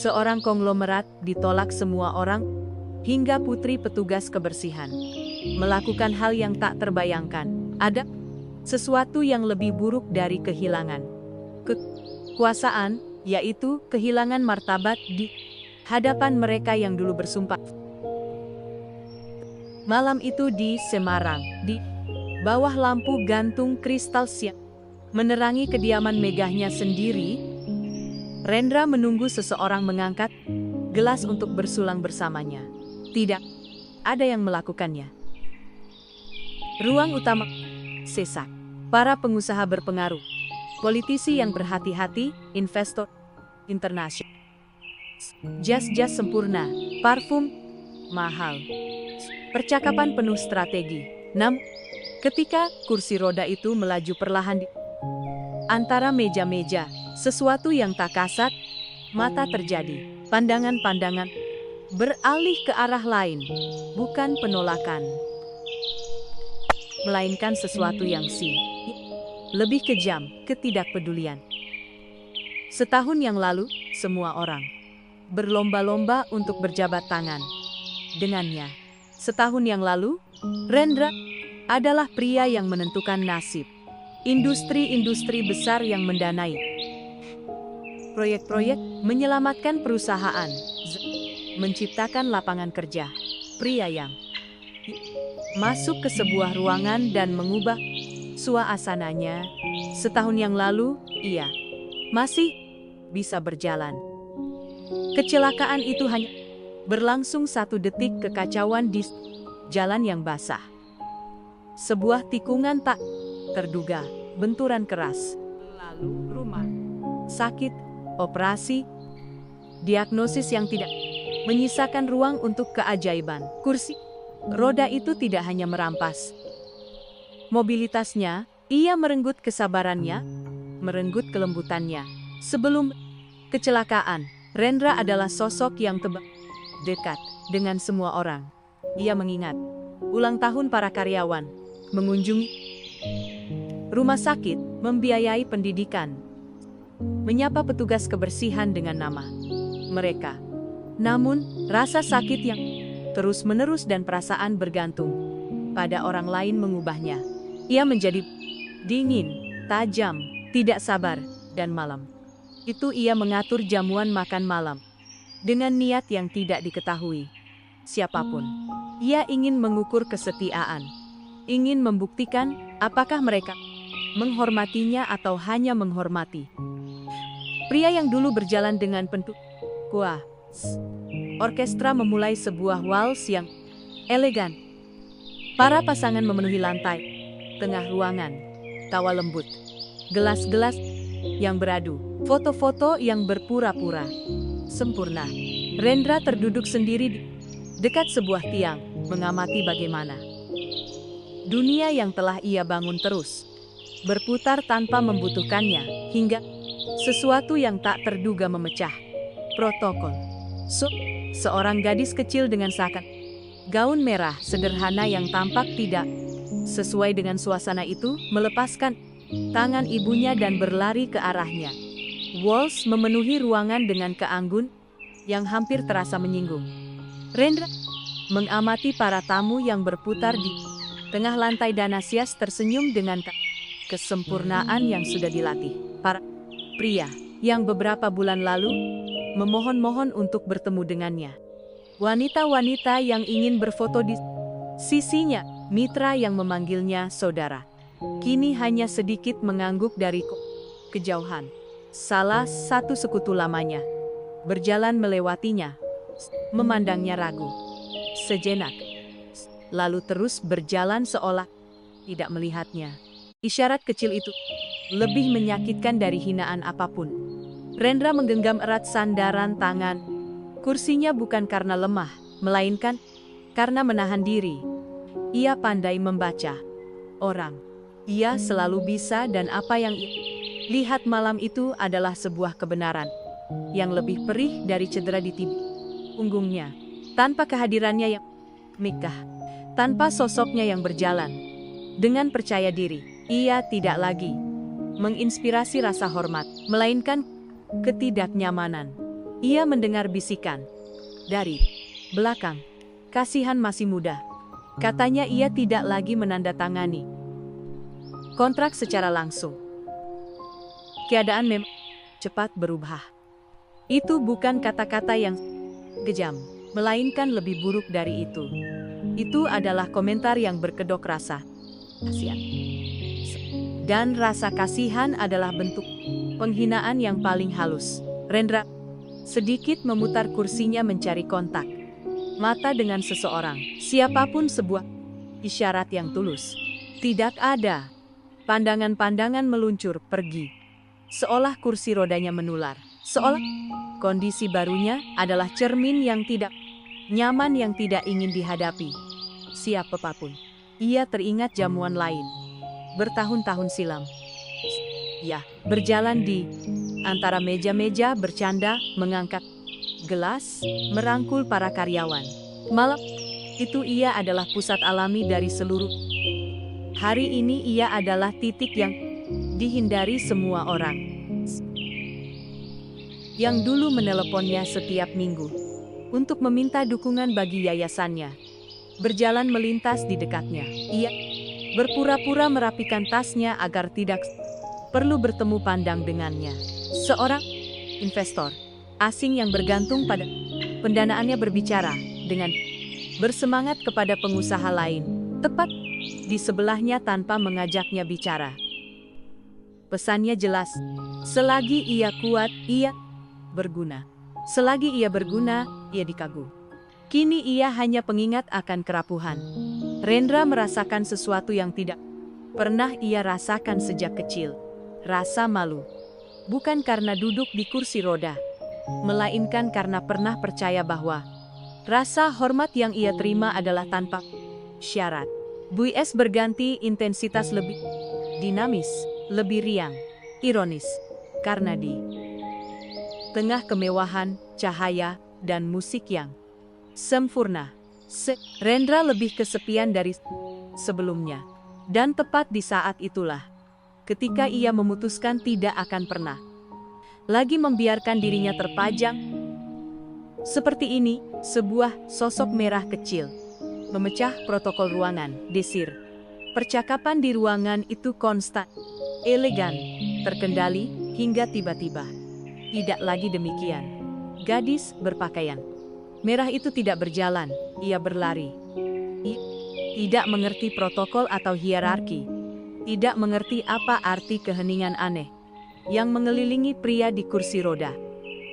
Seorang konglomerat ditolak semua orang, hingga putri petugas kebersihan. Melakukan hal yang tak terbayangkan. Ada sesuatu yang lebih buruk dari kehilangan kekuasaan, yaitu kehilangan martabat di hadapan mereka yang dulu bersumpah. Malam itu di Semarang, di bawah lampu gantung kristal siang menerangi kediaman megahnya sendiri, Rendra menunggu seseorang mengangkat gelas untuk bersulang bersamanya. Tidak ada yang melakukannya. Ruang utama sesak. Para pengusaha berpengaruh, politisi yang berhati-hati, investor internasional. Jas-jas sempurna, parfum mahal. Percakapan penuh strategi. Ketika kursi roda itu melaju perlahan di antara meja-meja, sesuatu yang tak kasat mata terjadi. Pandangan-pandangan beralih ke arah lain, bukan penolakan, melainkan sesuatu yang lebih kejam, ketidakpedulian. Setahun yang lalu, semua orang berlomba-lomba untuk berjabat tangan dengannya. Setahun yang lalu, Rendra adalah pria yang menentukan nasib. Industri-industri besar yang mendanai proyek-proyek, menyelamatkan perusahaan, menciptakan lapangan kerja. Pria yang masuk ke sebuah ruangan dan mengubah suasananya. Setahun yang lalu, ia masih bisa berjalan. Kecelakaan itu hanya berlangsung 1 detik kekacauan di jalan yang basah. Sebuah tikungan tak terduga, benturan keras. Lalu rumah sakit, operasi, diagnosis yang tidak menyisakan ruang untuk keajaiban. Kursi roda itu tidak hanya merampas mobilitasnya, ia merenggut kesabarannya, merenggut kelembutannya. Sebelum kecelakaan, Rendra adalah sosok yang dekat dengan semua orang. Ia mengingat ulang tahun para karyawan, mengunjungi rumah sakit, membiayai pendidikan, menyapa petugas kebersihan dengan nama mereka. Namun, rasa sakit yang terus-menerus dan perasaan bergantung pada orang lain mengubahnya. Ia menjadi dingin, tajam, tidak sabar, dan malam itu ia mengatur jamuan makan malam dengan niat yang tidak diketahui siapapun. Ia ingin mengukur kesetiaan, ingin membuktikan apakah mereka menghormatinya atau hanya menghormati. Pria yang dulu berjalan dengan penuh kuah. Orkestra memulai sebuah wals yang elegan. Para pasangan memenuhi lantai tengah ruangan. Tawa lembut, gelas-gelas yang beradu, foto-foto yang berpura-pura sempurna. Rendra terduduk sendiri di dekat sebuah tiang, mengamati bagaimana dunia yang telah ia bangun terus berputar tanpa membutuhkannya, hingga sesuatu yang tak terduga memecah protokol. Seorang gadis kecil dengan seakan gaun merah sederhana yang tampak tidak sesuai dengan suasana itu, melepaskan tangan ibunya dan berlari ke arahnya. Waltz memenuhi ruangan dengan keanggun yang hampir terasa menyinggung. Rendra mengamati para tamu yang berputar di tengah lantai dan Asias tersenyum dengan kesempurnaan yang sudah dilatih. Para pria yang beberapa bulan lalu memohon-mohon untuk bertemu dengannya. Wanita-wanita yang ingin berfoto di sisinya, mitra yang memanggilnya saudara, kini hanya sedikit mengangguk dari kejauhan. Salah satu sekutu lamanya berjalan melewatinya, memandangnya ragu sejenak, lalu terus berjalan seolah tidak melihatnya. Isyarat kecil itu lebih menyakitkan dari hinaan apapun. Rendra menggenggam erat sandaran tangan kursinya bukan karena lemah, melainkan karena menahan diri. Ia pandai membaca orang. Ia selalu bisa, dan apa yang ia lihat malam itu adalah sebuah kebenaran yang lebih perih dari cedera di punggungnya. Tanpa kehadirannya yang megah, tanpa sosoknya yang berjalan dengan percaya diri, ia tidak lagi menginspirasi rasa hormat, melainkan ketidaknyamanan. Ia mendengar bisikan dari belakang. Kasihan masih muda. Katanya ia tidak lagi menandatangani kontrak secara langsung. Keadaan memang cepat berubah. Itu bukan kata-kata yang kejam, melainkan lebih buruk dari itu. Itu adalah komentar yang berkedok rasa kasihan. Dan rasa kasihan adalah bentuk penghinaan yang paling halus. Rendra sedikit memutar kursinya mencari kontak mata dengan seseorang. Siapapun sebuah isyarat yang tulus. Tidak ada. Pandangan-pandangan meluncur pergi. Seolah kursi rodanya menular. Seolah kondisi barunya adalah cermin yang tidak nyaman yang tidak ingin dihadapi siapapun. Ia teringat jamuan lain. Bertahun-tahun silam. Ya, berjalan di antara meja-meja bercanda, mengangkat gelas, merangkul para karyawan. Malam itu ia adalah pusat alami dari seluruh. Hari ini ia adalah titik yang dihindari semua orang. Yang dulu meneleponnya setiap minggu untuk meminta dukungan bagi yayasannya. Berjalan melintas di dekatnya. Ia berpura-pura merapikan tasnya agar tidak perlu bertemu pandang dengannya. Seorang investor asing yang bergantung pada pendanaannya berbicara dengan bersemangat kepada pengusaha lain, tepat di sebelahnya tanpa mengajaknya bicara. Pesannya jelas, selagi ia kuat, ia berguna. Selagi ia berguna, ia dikagumi. Kini ia hanya pengingat akan kerapuhan. Rendra merasakan sesuatu yang tidak pernah ia rasakan sejak kecil. Rasa malu. Bukan karena duduk di kursi roda, melainkan karena pernah percaya bahwa rasa hormat yang ia terima adalah tanpa syarat. Buis berganti intensitas lebih dinamis, lebih riang, ironis. Karena di tengah kemewahan, cahaya, dan musik yang sempurna, Rendra lebih kesepian dari sebelumnya. Dan tepat di saat itulah, ketika ia memutuskan tidak akan pernah lagi membiarkan dirinya terpajang seperti ini, sebuah sosok merah kecil memecah protokol ruangan. Desir. Percakapan di ruangan itu konstan, elegan, terkendali, hingga tiba-tiba. Tidak lagi demikian. Gadis berpakaian merah itu tidak berjalan, ia berlari. Ia tidak mengerti protokol atau hierarki. Tidak mengerti apa arti keheningan aneh yang mengelilingi pria di kursi roda.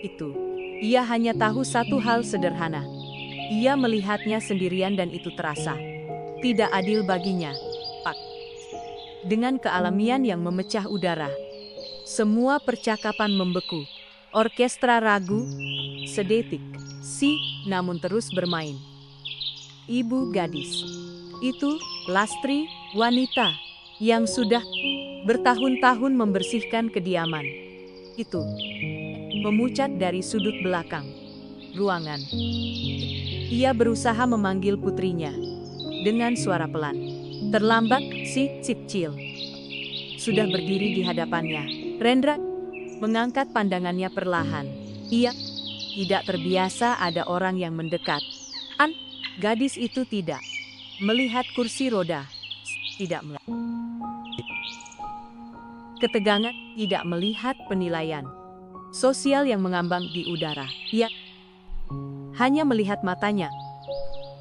Itu. Ia hanya tahu satu hal sederhana. Ia melihatnya sendirian dan itu terasa tidak adil baginya. Pak. Dengan kealamian yang memecah udara. Semua percakapan membeku. Orkestra ragu, sedetik, namun terus bermain. Ibu gadis. Itu, Lastri, wanita, yang sudah bertahun-tahun membersihkan kediaman. Itu, memucat dari sudut belakang ruangan. Ia berusaha memanggil putrinya dengan suara pelan. Terlambat, si Cicil sudah berdiri di hadapannya. Rendra mengangkat pandangannya perlahan. Ia tidak terbiasa ada orang yang mendekat. Gadis itu tidak melihat kursi roda, tidak melihat ketegangan, tidak melihat penilaian sosial yang mengambang di udara. Ia hanya melihat matanya.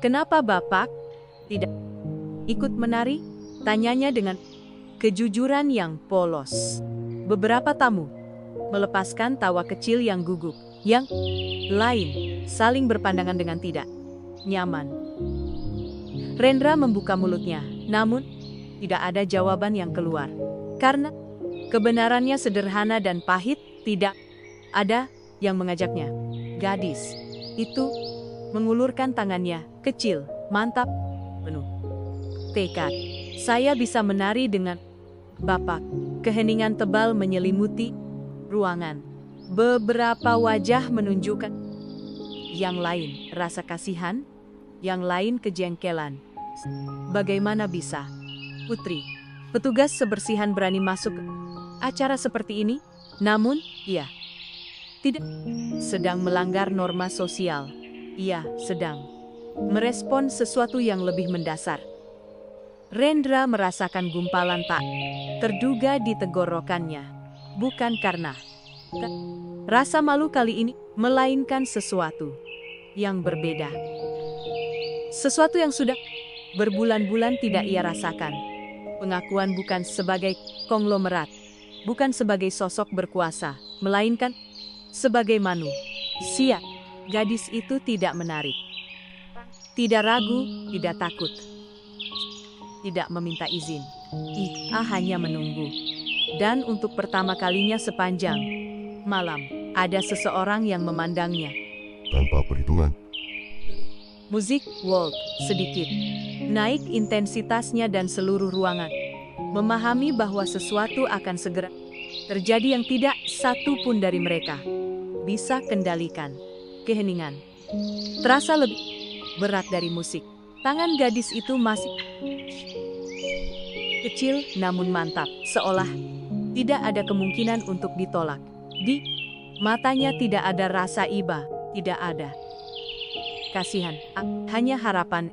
Kenapa Bapak tidak ikut menari? Tanyanya dengan kejujuran yang polos. Beberapa tamu melepaskan tawa kecil yang gugup. Yang lain saling berpandangan dengan tidak nyaman. Rendra membuka mulutnya, namun tidak ada jawaban yang keluar. Karena kebenarannya sederhana dan pahit, tidak ada yang mengajaknya. Gadis itu mengulurkan tangannya, kecil, mantap, penuh tekad. Saya bisa menari dengan Bapak. Keheningan tebal menyelimuti ruangan. Beberapa wajah menunjukkan yang lain rasa kasihan, yang lain kejengkelan. Bagaimana bisa putri petugas sebersihan berani masuk ke acara seperti ini? Namun, ia tidak sedang melanggar norma sosial. Ia sedang merespon sesuatu yang lebih mendasar. Rendra merasakan gumpalan tak terduga di tenggorokannya. Bukan karena rasa malu kali ini, melainkan sesuatu yang berbeda. Sesuatu yang sudah berbulan-bulan tidak ia rasakan. Pengakuan bukan sebagai konglomerat, bukan sebagai sosok berkuasa, melainkan sebagai manusia. Gadis itu tidak menarik, tidak ragu, tidak takut, tidak meminta izin. Ia hanya menunggu. Dan untuk pertama kalinya sepanjang malam, ada seseorang yang memandangnya. Tanpa perhitungan. Musik waltz sedikit naik intensitasnya dan seluruh ruangan memahami bahwa sesuatu akan segera terjadi yang tidak satu pun dari mereka bisa kendalikan. Keheningan terasa lebih berat dari musik. Tangan gadis itu masih kecil namun mantap, seolah tidak ada kemungkinan untuk ditolak. Di matanya tidak ada rasa iba, tidak ada kasihan, hanya harapan.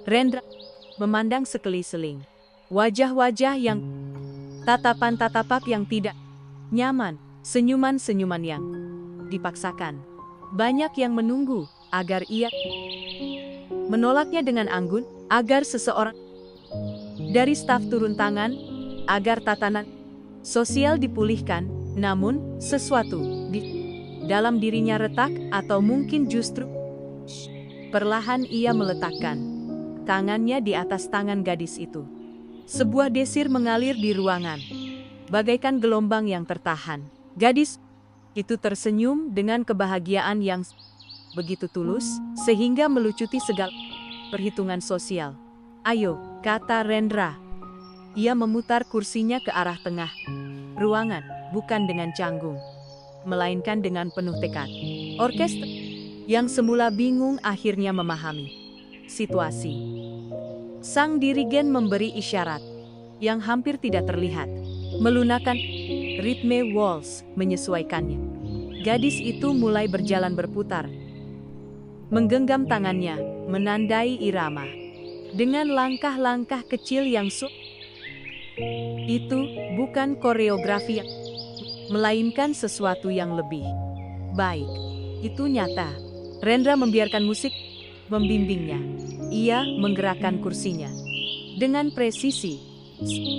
Rendra memandang sekeliling. Wajah-wajah yang tatapan-tatapan yang tidak nyaman, senyuman-senyuman yang dipaksakan. Banyak yang menunggu agar ia menolaknya dengan anggun, agar seseorang dari staf turun tangan, agar tatanan sosial dipulihkan. Namun, sesuatu di dalam dirinya retak, atau mungkin justru perlahan ia meletakkan tangannya di atas tangan gadis itu. Sebuah desir mengalir di ruangan, bagaikan gelombang yang tertahan. Gadis itu tersenyum dengan kebahagiaan yang begitu tulus, sehingga melucuti segala perhitungan sosial. "Ayo," kata Rendra. Ia memutar kursinya ke arah tengah ruangan, bukan dengan canggung, melainkan dengan penuh tekad. Orkestra yang semula bingung akhirnya memahami situasi. Sang dirigen memberi isyarat yang hampir tidak terlihat, melunakkan ritme waltz, menyesuaikannya. Gadis itu mulai berjalan berputar, menggenggam tangannya, menandai irama. Dengan langkah-langkah kecil yang itu bukan koreografi, melainkan sesuatu yang lebih baik. Itu nyata. Rendra membiarkan musik membimbingnya. Ia menggerakkan kursinya dengan presisi,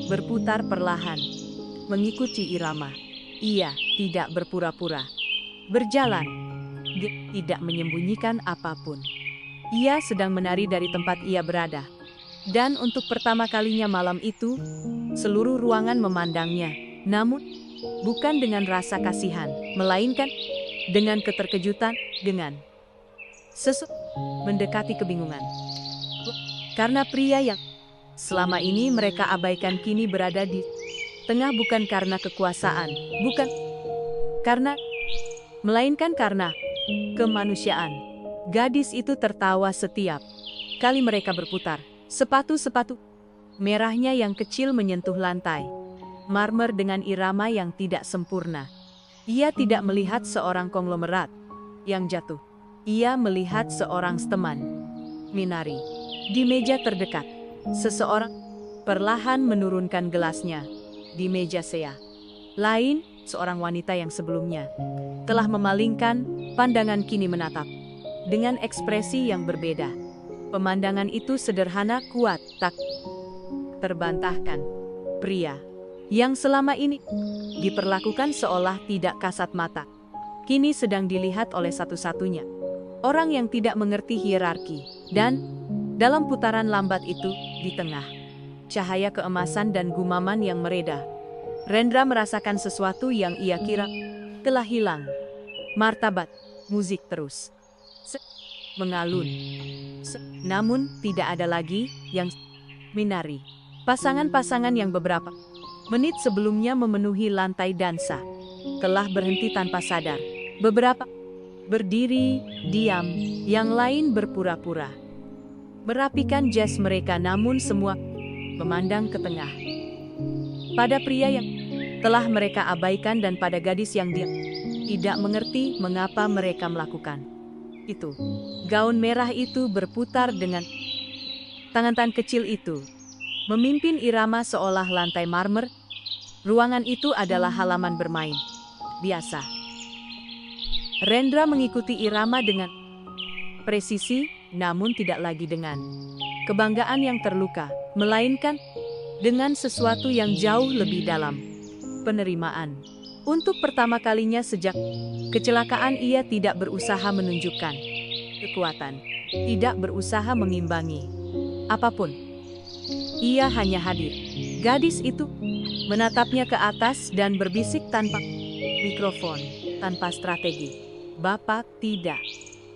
berputar perlahan, mengikuti irama. Ia tidak berpura-pura, berjalan, tidak menyembunyikan apapun. Ia sedang menari dari tempat ia berada. Dan untuk pertama kalinya malam itu, seluruh ruangan memandangnya. Namun, bukan dengan rasa kasihan, melainkan dengan keterkejutan, dengan mendekati kebingungan. Karena pria yang selama ini mereka abaikan kini berada di tengah, bukan karena kekuasaan, bukan karena, melainkan karena kemanusiaan. Gadis itu tertawa setiap kali mereka berputar. Sepatu-sepatu merahnya yang kecil menyentuh lantai marmer dengan irama yang tidak sempurna. Ia tidak melihat seorang konglomerat yang jatuh. Ia melihat seorang teman menari di meja terdekat. Seseorang perlahan menurunkan gelasnya di meja sea. Lain, seorang wanita yang sebelumnya telah memalingkan pandangan kini menatap dengan ekspresi yang berbeda. Pemandangan itu sederhana, kuat, tak terbantahkan. Pria yang selama ini diperlakukan seolah tidak kasat mata, kini sedang dilihat oleh satu-satunya orang yang tidak mengerti hierarki. Dan dalam putaran lambat itu, di tengah cahaya keemasan dan gumaman yang mereda, Rendra merasakan sesuatu yang ia kira telah hilang. Martabat musik terus mengalun. Namun, tidak ada lagi yang menari. Pasangan-pasangan yang beberapa menit sebelumnya memenuhi lantai dansa telah berhenti tanpa sadar. Beberapa berdiri, diam, yang lain berpura-pura merapikan jas mereka, namun semua memandang ke tengah. Pada pria yang telah mereka abaikan dan pada gadis yang diam tidak mengerti mengapa mereka melakukan itu. Gaun merah itu berputar dengan tangan kecil itu, memimpin irama seolah lantai marmer. Ruangan itu adalah halaman bermain biasa. Rendra mengikuti irama dengan presisi, namun tidak lagi dengan kebanggaan yang terluka, melainkan dengan sesuatu yang jauh lebih dalam, penerimaan. Untuk pertama kalinya sejak kecelakaan ia tidak berusaha menunjukkan kekuatan, tidak berusaha mengimbangi apapun. Ia hanya hadir. Gadis itu menatapnya ke atas dan berbisik tanpa mikrofon, tanpa strategi. Bapak tidak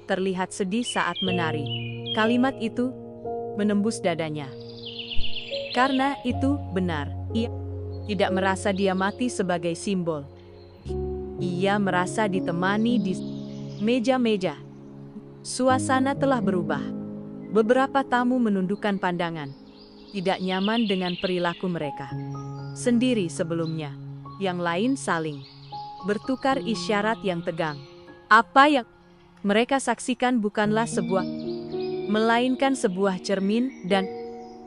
terlihat sedih saat menari. Kalimat itu menembus dadanya. Karena itu benar, ia tidak merasa dia mati sebagai simbol. Ia merasa ditemani di meja-meja. Suasana telah berubah. Beberapa tamu menundukkan pandangan, tidak nyaman dengan perilaku mereka sendiri sebelumnya. Yang lain saling bertukar isyarat yang tegang. Apa yang mereka saksikan bukanlah sebuah, melainkan sebuah cermin, dan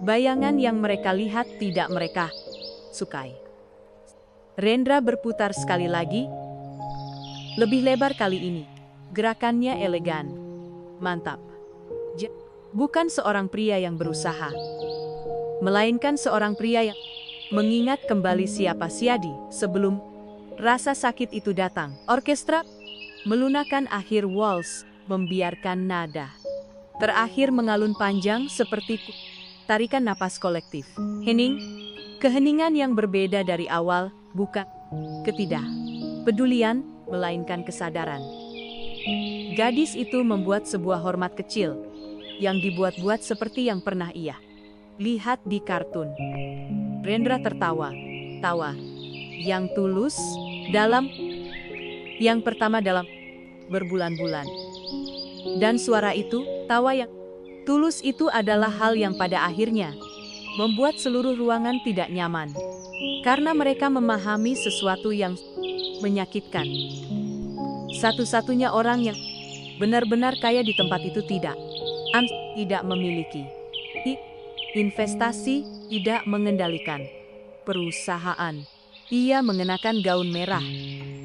bayangan yang mereka lihat tidak mereka sukai. Rendra berputar sekali lagi, lebih lebar kali ini. Gerakannya elegan, mantap. Bukan seorang pria yang berusaha, melainkan seorang pria yang mengingat kembali siapa Siadi sebelum rasa sakit itu datang. Orkestra melunakkan akhir waltz, membiarkan nada terakhir mengalun panjang seperti tarikan napas kolektif. Keheningan yang berbeda dari awal, bukan ketidakpedulian, melainkan kesadaran. Gadis itu membuat sebuah hormat kecil, yang dibuat-buat seperti yang pernah ia lihat di kartun. Rendra tertawa, tawa yang tulus, dalam, yang pertama dalam berbulan-bulan. Dan suara itu, tawa yang tulus itu adalah hal yang pada akhirnya membuat seluruh ruangan tidak nyaman. Karena mereka memahami sesuatu yang menyakitkan. Satu-satunya orang yang benar-benar kaya di tempat itu tidak memiliki investasi, tidak mengendalikan perusahaan. Ia mengenakan gaun merah,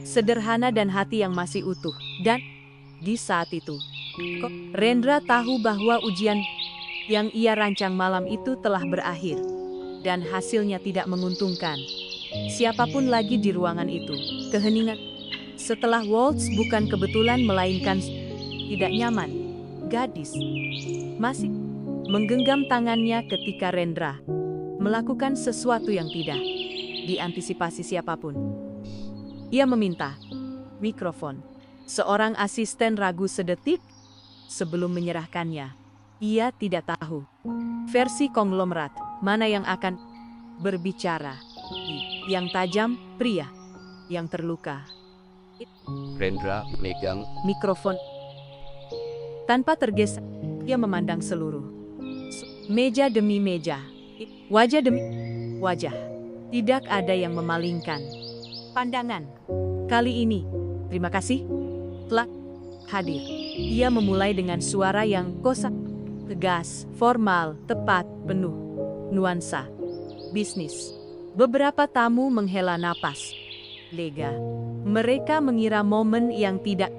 sederhana dan hati yang masih utuh. Dan di saat itu, Rendra tahu bahwa ujian yang ia rancang malam itu telah berakhir, dan hasilnya tidak menguntungkan siapapun lagi di ruangan itu. Keheningan setelah waltz bukan kebetulan melainkan tidak nyaman. Gadis masih menggenggam tangannya ketika Rendra melakukan sesuatu yang tidak diantisipasi siapapun. Ia meminta mikrofon. Seorang asisten ragu sedetik sebelum menyerahkannya. Ia tidak tahu versi konglomerat mana yang akan berbicara. Yang tajam, pria yang terluka. Rendra megang mikrofon tanpa tergesa. Ia memandang seluruh meja demi meja, wajah demi wajah. Tidak ada yang memalingkan pandangan. Kali ini, terima kasih telah hadir. Ia memulai dengan suara yang kosa, tegas, formal, tepat, penuh nuansa bisnis. Beberapa tamu menghela napas lega. Mereka mengira momen yang tidak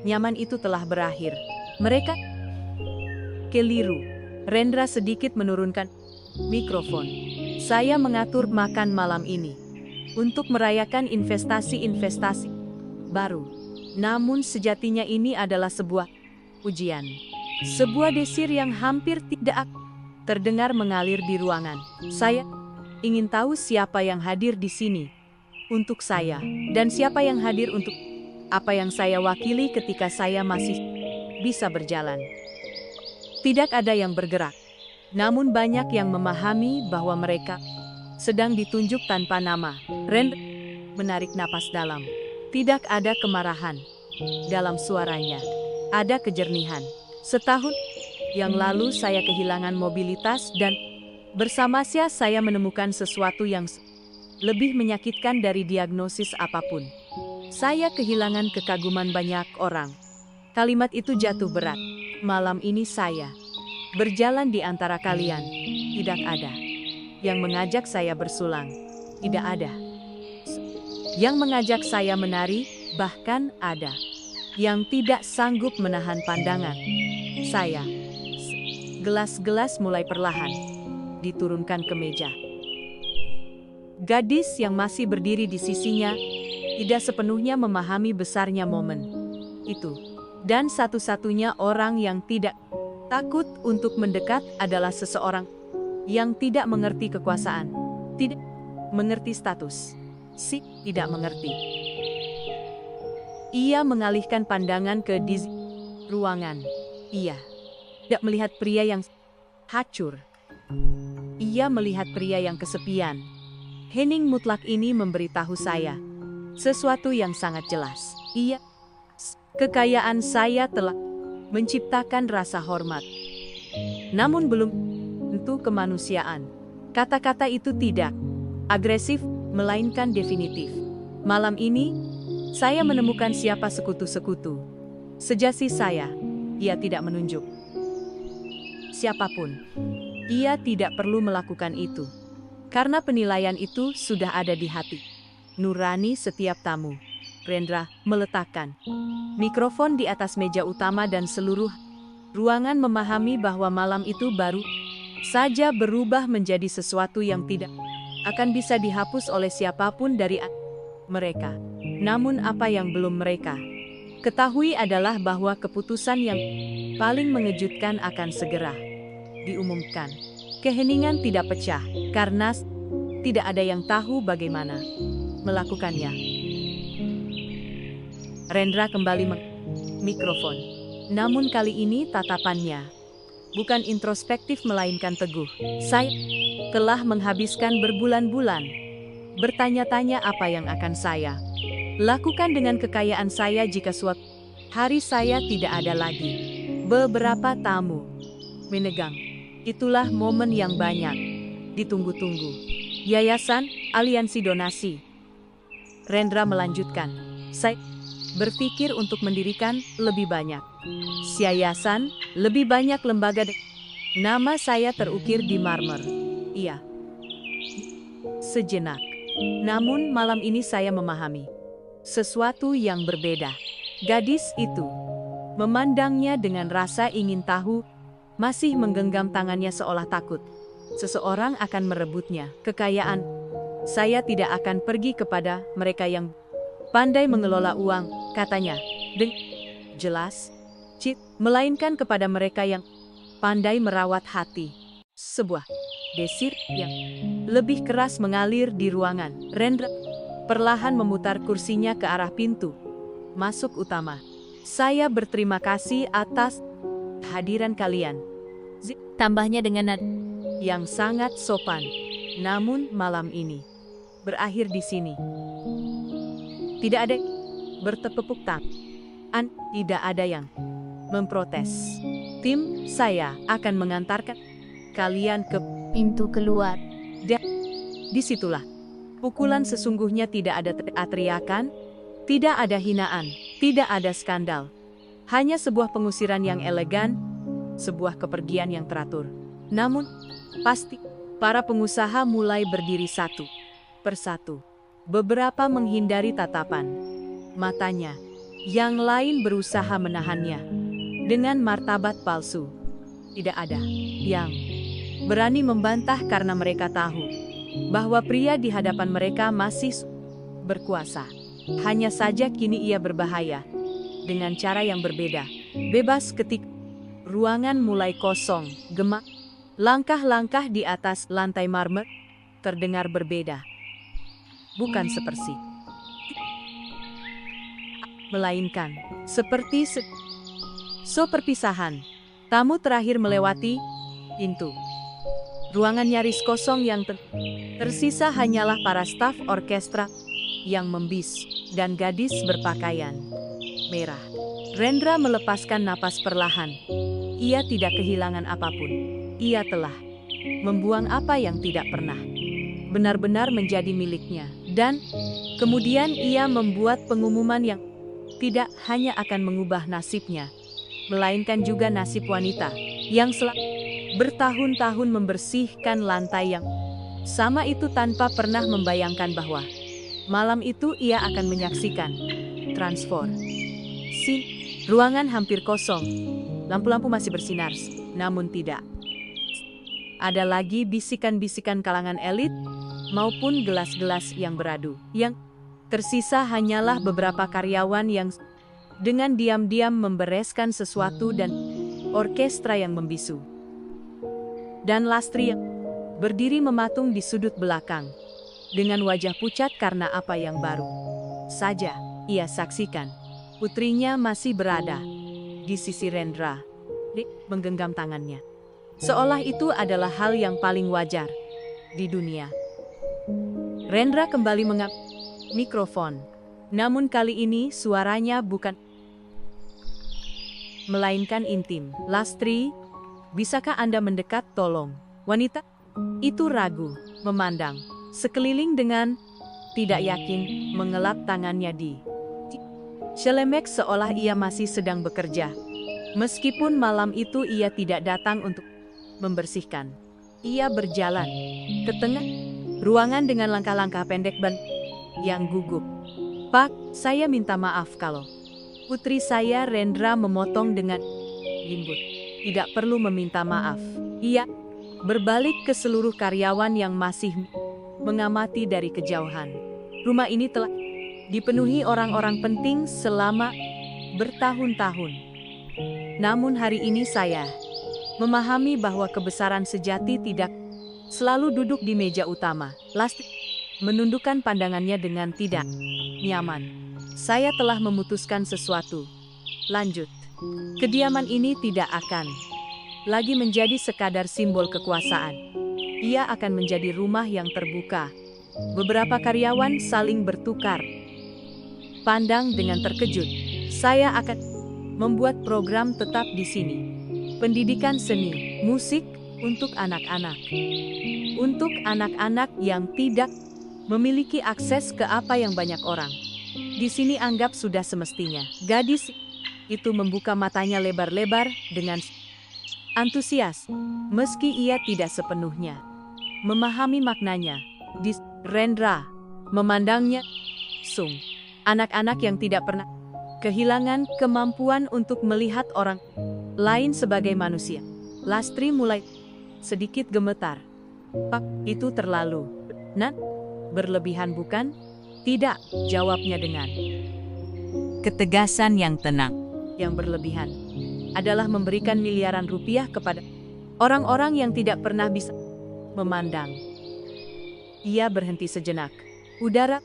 nyaman itu telah berakhir. Mereka keliru. Rendra sedikit menurunkan mikrofon. Saya mengatur makan malam ini untuk merayakan investasi-investasi baru. Namun sejatinya ini adalah sebuah ujian. Sebuah desir yang hampir tidak terdengar mengalir di ruangan. Saya ingin tahu siapa yang hadir di sini untuk saya, dan siapa yang hadir untuk apa yang saya wakili ketika saya masih bisa berjalan. Tidak ada yang bergerak, namun banyak yang memahami bahwa mereka sedang ditunjuk tanpa nama. Rendra menarik napas dalam. Tidak ada kemarahan dalam suaranya. Ada kejernihan. Setahun yang lalu saya kehilangan mobilitas dan bersama saya menemukan sesuatu yang lebih menyakitkan dari diagnosis apapun. Saya kehilangan kekaguman banyak orang. Kalimat itu jatuh berat. Malam ini saya berjalan di antara kalian. Tidak ada yang mengajak saya bersulang. Tidak ada yang mengajak saya menari, bahkan ada yang tidak sanggup menahan pandangan saya. Gelas-gelas mulai perlahan diturunkan ke meja. Gadis yang masih berdiri di sisinya tidak sepenuhnya memahami besarnya momen itu. Dan satu-satunya orang yang tidak takut untuk mendekat adalah seseorang yang tidak mengerti kekuasaan, tidak mengerti status, tidak mengerti. Ia mengalihkan pandangan ke ruangan. Ia tidak melihat pria yang hancur. Ia melihat pria yang kesepian. Hening mutlak ini memberitahu saya sesuatu yang sangat jelas. Kekayaan saya telah menciptakan rasa hormat. Namun belum tentu kemanusiaan. Kata-kata itu tidak agresif, melainkan definitif. Malam ini, saya menemukan siapa sekutu-sekutu sejati saya. Ia tidak menunjuk siapapun. Ia tidak perlu melakukan itu. Karena penilaian itu sudah ada di hati nurani setiap tamu. Rendra meletakkan mikrofon di atas meja utama dan seluruh ruangan memahami bahwa malam itu baru saja berubah menjadi sesuatu yang tidak akan bisa dihapus oleh siapapun dari mereka. Namun apa yang belum mereka ketahui adalah bahwa keputusan yang paling mengejutkan akan segera diumumkan. Keheningan tidak pecah, karena tidak ada yang tahu bagaimana melakukannya. Rendra kembali mikrofon. Namun kali ini tatapannya bukan introspektif melainkan teguh. Saya telah menghabiskan berbulan-bulan bertanya-tanya apa yang akan saya lakukan dengan kekayaan saya jika suatu hari saya tidak ada lagi. Beberapa tamu menegang. Itulah momen yang banyak ditunggu-tunggu. Yayasan, aliansi donasi. Rendra melanjutkan. Saya berpikir untuk mendirikan lebih banyak yayasan, lebih banyak lembaga. Nama saya terukir di marmer. Iya. Sejenak. Namun malam ini saya memahami sesuatu yang berbeda. Gadis itu memandangnya dengan rasa ingin tahu, masih menggenggam tangannya seolah takut seseorang akan merebutnya. Kekayaan saya tidak akan pergi kepada mereka yang pandai mengelola uang, katanya. Jelas, melainkan kepada mereka yang pandai merawat hati. Sebuah desir yang lebih keras mengalir di ruangan. Rendra perlahan memutar kursinya ke arah pintu masuk utama. Saya berterima kasih atas kehadiran kalian. Tambahnya dengan nada yang sangat sopan. Namun malam ini berakhir di sini. Tidak ada bertepuk tangan, tidak ada yang memprotes. Tim saya akan mengantarkan kalian ke pintu keluar. Dan disitulah pukulan sesungguhnya. Tidak ada teriakan, tidak ada hinaan, tidak ada skandal. Hanya sebuah pengusiran yang elegan, sebuah kepergian yang teratur. Namun, pasti para pengusaha mulai berdiri satu persatu. Beberapa menghindari tatapan matanya, yang lain berusaha menahannya dengan martabat palsu. Tidak ada yang berani membantah karena mereka tahu bahwa pria di hadapan mereka masih berkuasa. Hanya saja kini ia berbahaya dengan cara yang berbeda. Bebas ketika ruangan mulai kosong, gemak, langkah-langkah di atas lantai marmer terdengar berbeda. Bukan seperti melainkan seperti perpisahan. Tamu terakhir melewati pintu. Ruangan nyaris kosong, yang tersisa hanyalah para staf orkestra yang membis dan gadis berpakaian merah. Rendra melepaskan napas perlahan. Ia tidak kehilangan apapun. Ia telah membuang apa yang tidak pernah benar-benar menjadi miliknya. Dan kemudian ia membuat pengumuman yang tidak hanya akan mengubah nasibnya, melainkan juga nasib wanita yang bertahun-tahun membersihkan lantai yang sama itu tanpa pernah membayangkan bahwa malam itu ia akan menyaksikan transformasi. Ruangan hampir kosong, lampu-lampu masih bersinar, namun tidak ada lagi bisikan-bisikan kalangan elit maupun gelas-gelas yang beradu. Yang tersisa hanyalah beberapa karyawan yang dengan diam-diam membereskan sesuatu dan orkestra yang membisu. Dan Lastri yang berdiri mematung di sudut belakang dengan wajah pucat karena apa yang baru saja ia saksikan. Putrinya masih berada di sisi Rendra, menggenggam tangannya, seolah itu adalah hal yang paling wajar di dunia. Rendra kembali mengambil mikrofon, namun kali ini suaranya bukan melainkan intim. Lastri, bisakah Anda mendekat, tolong? Wanita itu ragu, memandang sekeliling dengan tidak yakin, mengelap tangannya di celemek seolah ia masih sedang bekerja. Meskipun malam itu ia tidak datang untuk membersihkan. Ia berjalan ke tengah ruangan dengan langkah-langkah pendek yang gugup. Pak, saya minta maaf kalau putri saya. Rendra memotong dengan lembut. Tidak perlu meminta maaf. Ia berbalik ke seluruh karyawan yang masih mengamati dari kejauhan. Rumah ini telah dipenuhi orang-orang penting selama bertahun-tahun. Namun hari ini saya memahami bahwa kebesaran sejati tidak selalu duduk di meja utama. Lastri menundukkan pandangannya dengan tidak nyaman. Saya telah memutuskan sesuatu. Lanjut. Kediaman ini tidak akan lagi menjadi sekadar simbol kekuasaan. Ia akan menjadi rumah yang terbuka. Beberapa karyawan saling bertukar pandang dengan terkejut. Saya akan membuat program tetap di sini. Pendidikan seni, musik untuk anak-anak. Untuk anak-anak yang tidak memiliki akses ke apa yang banyak orang di sini anggap sudah semestinya. Gadis itu membuka matanya lebar-lebar dengan antusias, meski ia tidak sepenuhnya memahami maknanya. Rendra memandangnya sung. Anak-anak yang tidak pernah kehilangan kemampuan untuk melihat orang lain sebagai manusia. Lastri mulai sedikit gemetar. Pak, itu terlalu berlebihan bukan? Tidak, jawabnya dengan ketegasan yang tenang. Yang berlebihan adalah memberikan miliaran rupiah kepada orang-orang yang tidak pernah bisa memandang. Ia berhenti sejenak. Udara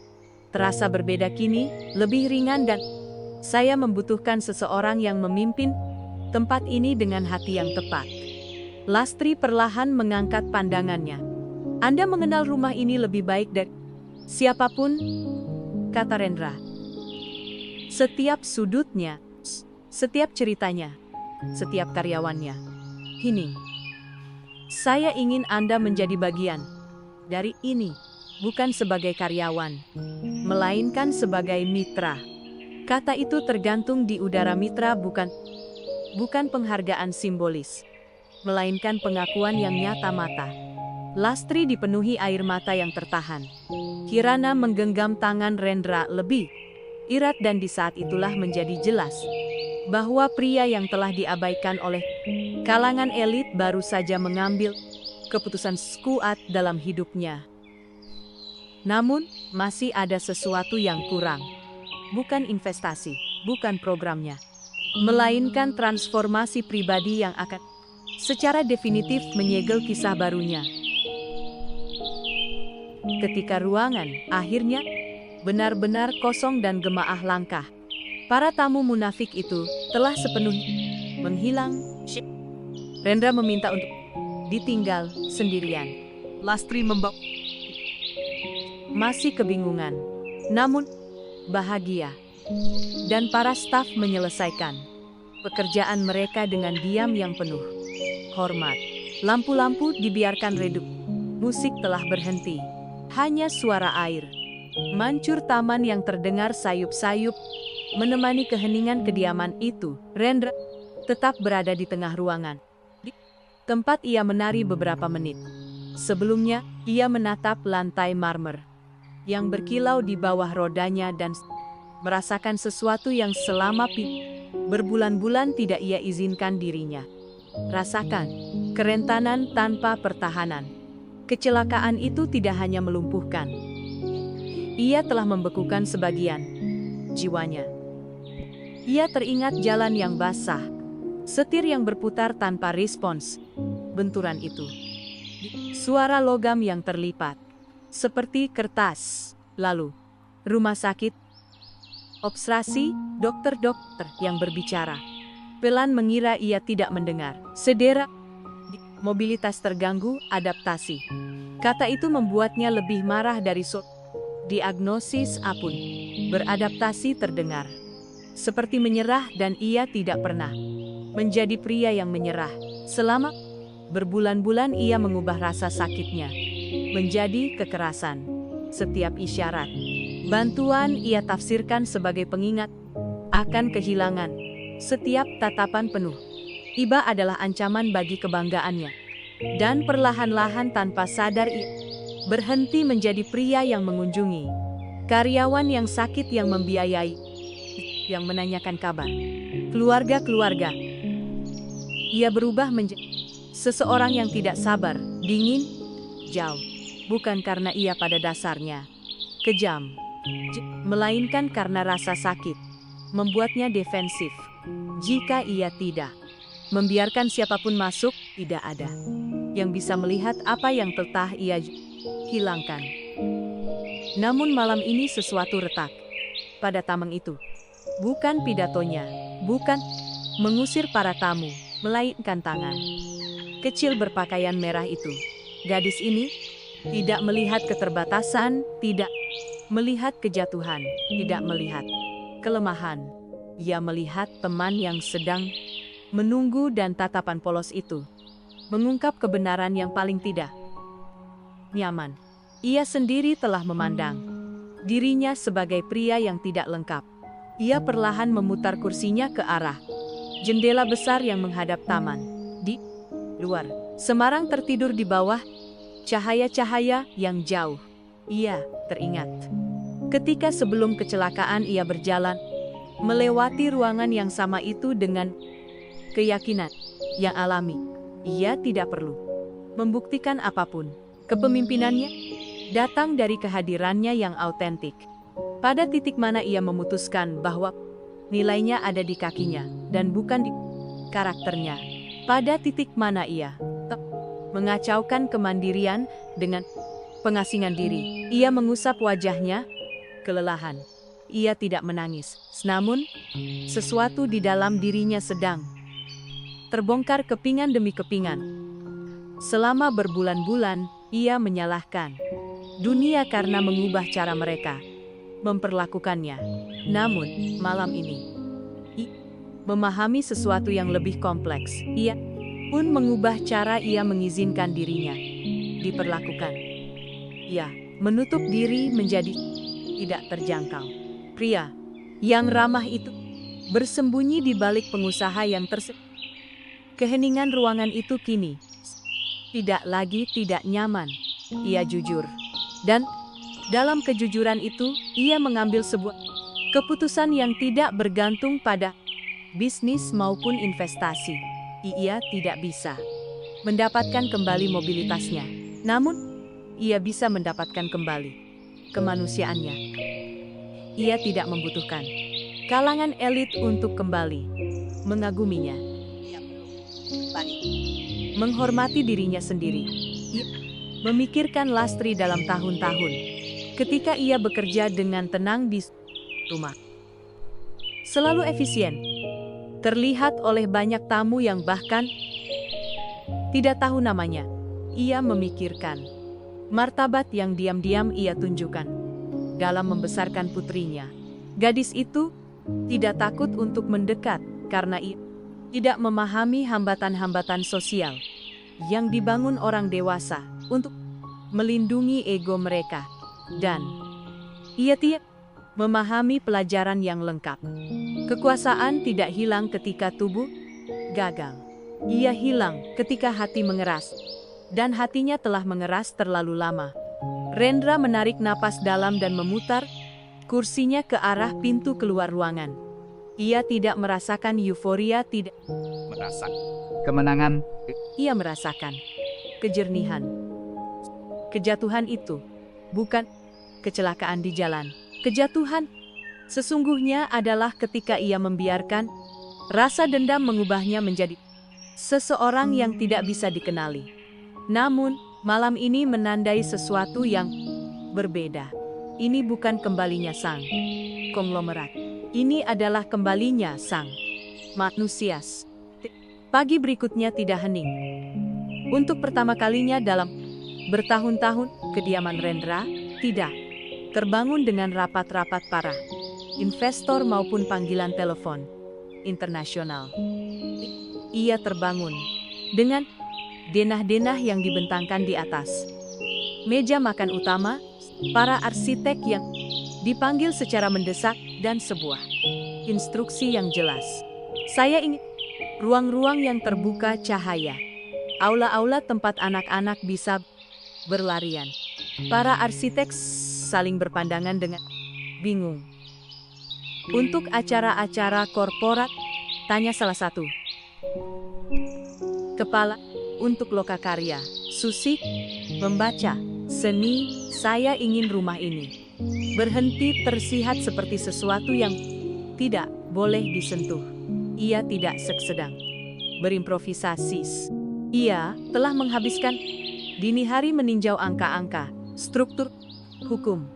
terasa berbeda kini, lebih ringan dan saya membutuhkan seseorang yang memimpin tempat ini dengan hati yang tepat. Lastri perlahan mengangkat pandangannya. Anda mengenal rumah ini lebih baik dari siapapun, kata Rendra. Setiap sudutnya, setiap ceritanya, setiap karyawannya. Hening. Saya ingin Anda menjadi bagian dari ini, bukan sebagai karyawan, melainkan sebagai mitra. Kata itu tergantung di udara. Mitra bukan penghargaan simbolis, melainkan pengakuan yang nyata mata. Lastri dipenuhi air mata yang tertahan. Kirana menggenggam tangan Rendra lebih erat dan di saat itulah menjadi jelas bahwa pria yang telah diabaikan oleh kalangan elit baru saja mengambil keputusan kuat dalam hidupnya. Namun, masih ada sesuatu yang kurang. Bukan investasi, bukan programnya, melainkan transformasi pribadi yang akan secara definitif menyegel kisah barunya. Ketika ruangan akhirnya benar-benar kosong dan gemaah langkah para tamu munafik itu telah sepenuhnya menghilang, Rendra meminta untuk ditinggal sendirian. Lastri masih kebingungan, namun bahagia. Dan para staf menyelesaikan pekerjaan mereka dengan diam yang penuh hormat. Lampu-lampu dibiarkan redup. Musik telah berhenti. Hanya suara air Mancur taman yang terdengar sayup-sayup menemani keheningan kediaman itu. Rendra tetap berada di tengah ruangan. Di tempat ia menari beberapa menit. Sebelumnya, ia menatap lantai marmer yang berkilau di bawah rodanya dan merasakan sesuatu yang selama berbulan-bulan tidak ia izinkan dirinya. Rasakan kerentanan tanpa pertahanan. Kecelakaan itu tidak hanya melumpuhkan. Ia telah membekukan sebagian jiwanya. Ia teringat jalan yang basah, setir yang berputar tanpa respons, benturan itu. Suara logam yang terlipat, seperti kertas. Lalu, rumah sakit, observasi, dokter-dokter yang berbicara. Pelan mengira ia tidak mendengar. Sedera, mobilitas terganggu, adaptasi. Kata itu membuatnya lebih marah dari diagnosis apun. Beradaptasi terdengar seperti menyerah dan ia tidak pernah menjadi pria yang menyerah. Selama berbulan-bulan ia mengubah rasa sakitnya menjadi kekerasan. Setiap isyarat bantuan ia tafsirkan sebagai pengingat akan kehilangan. Setiap tatapan penuh iba adalah ancaman bagi kebanggaannya. Dan perlahan-lahan tanpa sadar ia berhenti menjadi pria yang mengunjungi karyawan yang sakit, yang membiayai, yang menanyakan kabar keluarga-keluarga. Ia berubah menjadi seseorang yang tidak sabar, dingin, jauh. Bukan karena ia pada dasarnya kejam, melainkan karena rasa sakit membuatnya defensif. Jika ia tidak membiarkan siapapun masuk, tidak ada yang bisa melihat apa yang telah ia hilangkan. Namun malam ini sesuatu retak pada taman itu. Bukan pidatonya, bukan mengusir para tamu, melainkan tangan kecil berpakaian merah itu. Gadis ini tidak melihat keterbatasan, tidak melihat kejatuhan, tidak melihat kelemahan. Ia melihat teman yang sedang menunggu, dan tatapan polos itu mengungkap kebenaran yang paling tidak nyaman. Ia sendiri telah memandang dirinya sebagai pria yang tidak lengkap. Ia perlahan memutar kursinya ke arah jendela besar yang menghadap taman. Di luar, Semarang tertidur di bawah cahaya-cahaya yang jauh. Ia teringat ketika sebelum kecelakaan ia berjalan melewati ruangan yang sama itu dengan keyakinan yang alami. Ia tidak perlu membuktikan apapun. Kepemimpinannya datang dari kehadirannya yang autentik. Pada titik mana ia memutuskan bahwa nilainya ada di kakinya dan bukan di karakternya. Pada titik mana ia mengacaukan kemandirian dengan pengasingan diri. Ia mengusap wajahnya, kelelahan. Ia tidak menangis, namun sesuatu di dalam dirinya sedang terbongkar kepingan demi kepingan. Selama berbulan-bulan, ia menyalahkan dunia karena mengubah cara mereka memperlakukannya. Namun, malam ini, ia memahami sesuatu yang lebih kompleks. Ia pun mengubah cara ia mengizinkan dirinya diperlakukan. Ia menutup diri menjadi tidak terjangkau. Pria yang ramah itu bersembunyi di balik pengusaha yang keheningan ruangan itu kini tidak lagi tidak nyaman. Ia jujur. Dan dalam kejujuran itu, ia mengambil sebuah keputusan yang tidak bergantung pada bisnis maupun investasi. Ia tidak bisa mendapatkan kembali mobilitasnya. Namun, ia bisa mendapatkan kembali kemanusiaannya. Ia tidak membutuhkan kalangan elit untuk kembali mengaguminya. Menghormati dirinya sendiri. Ia memikirkan Lastri dalam tahun-tahun. Ketika ia bekerja dengan tenang di rumah. Selalu efisien. Terlihat oleh banyak tamu yang bahkan tidak tahu namanya. Ia memikirkan martabat yang diam-diam ia tunjukkan dalam membesarkan putrinya. Gadis itu tidak takut untuk mendekat karena ia tidak memahami hambatan-hambatan sosial yang dibangun orang dewasa untuk melindungi ego mereka. Dan Ia tidak memahami pelajaran yang lengkap. Kekuasaan tidak hilang ketika tubuh gagal. Ia hilang ketika hati mengeras. Dan hatinya telah mengeras terlalu lama. Rendra menarik napas dalam dan memutar kursinya ke arah pintu keluar ruangan. Ia tidak merasakan euforia, tidak Merasa Kemenangan. ia merasakan kejernihan. Kejatuhan itu bukan kecelakaan di jalan. Kejatuhan sesungguhnya adalah ketika ia membiarkan rasa dendam mengubahnya menjadi seseorang yang tidak bisa dikenali. Namun, malam ini menandai sesuatu yang berbeda. Ini bukan kembalinya sang konglomerat. Ini adalah kembalinya sang manusia. Pagi berikutnya tidak hening. Untuk pertama kalinya dalam bertahun-tahun, kediaman Rendra tidak terbangun dengan rapat-rapat para investor maupun panggilan telepon internasional. Ia terbangun dengan denah-denah yang dibentangkan di atas meja makan utama, para arsitek yang dipanggil secara mendesak, dan sebuah instruksi yang jelas. Saya ingin ruang-ruang yang terbuka cahaya, aula-aula tempat anak-anak bisa berlarian. Para arsitek saling berpandangan dengan bingung. Untuk acara-acara korporat, tanya salah satu kepala. Untuk lokakarya, Susik, membaca, seni, saya ingin rumah ini berhenti tersihat seperti sesuatu yang tidak boleh disentuh. Ia tidak sedang berimprovisasi. Ia telah menghabiskan dini hari meninjau angka-angka, struktur, hukum.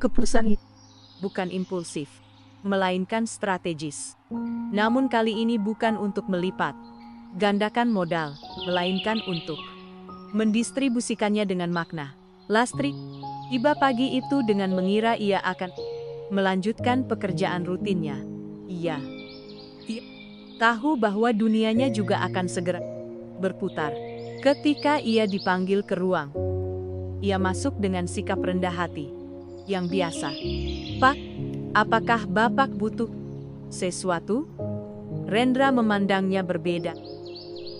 Keputusan bukan impulsif, melainkan strategis. Namun kali ini bukan untuk melipat gandakan modal, melainkan untuk mendistribusikannya dengan makna. Lastri tiba pagi itu dengan mengira ia akan melanjutkan pekerjaan rutinnya. Ia tahu bahwa dunianya juga akan segera berputar. Ketika ia dipanggil ke ruang, ia masuk dengan sikap rendah hati yang biasa. Pak, apakah Bapak butuh sesuatu? Rendra memandangnya berbeda.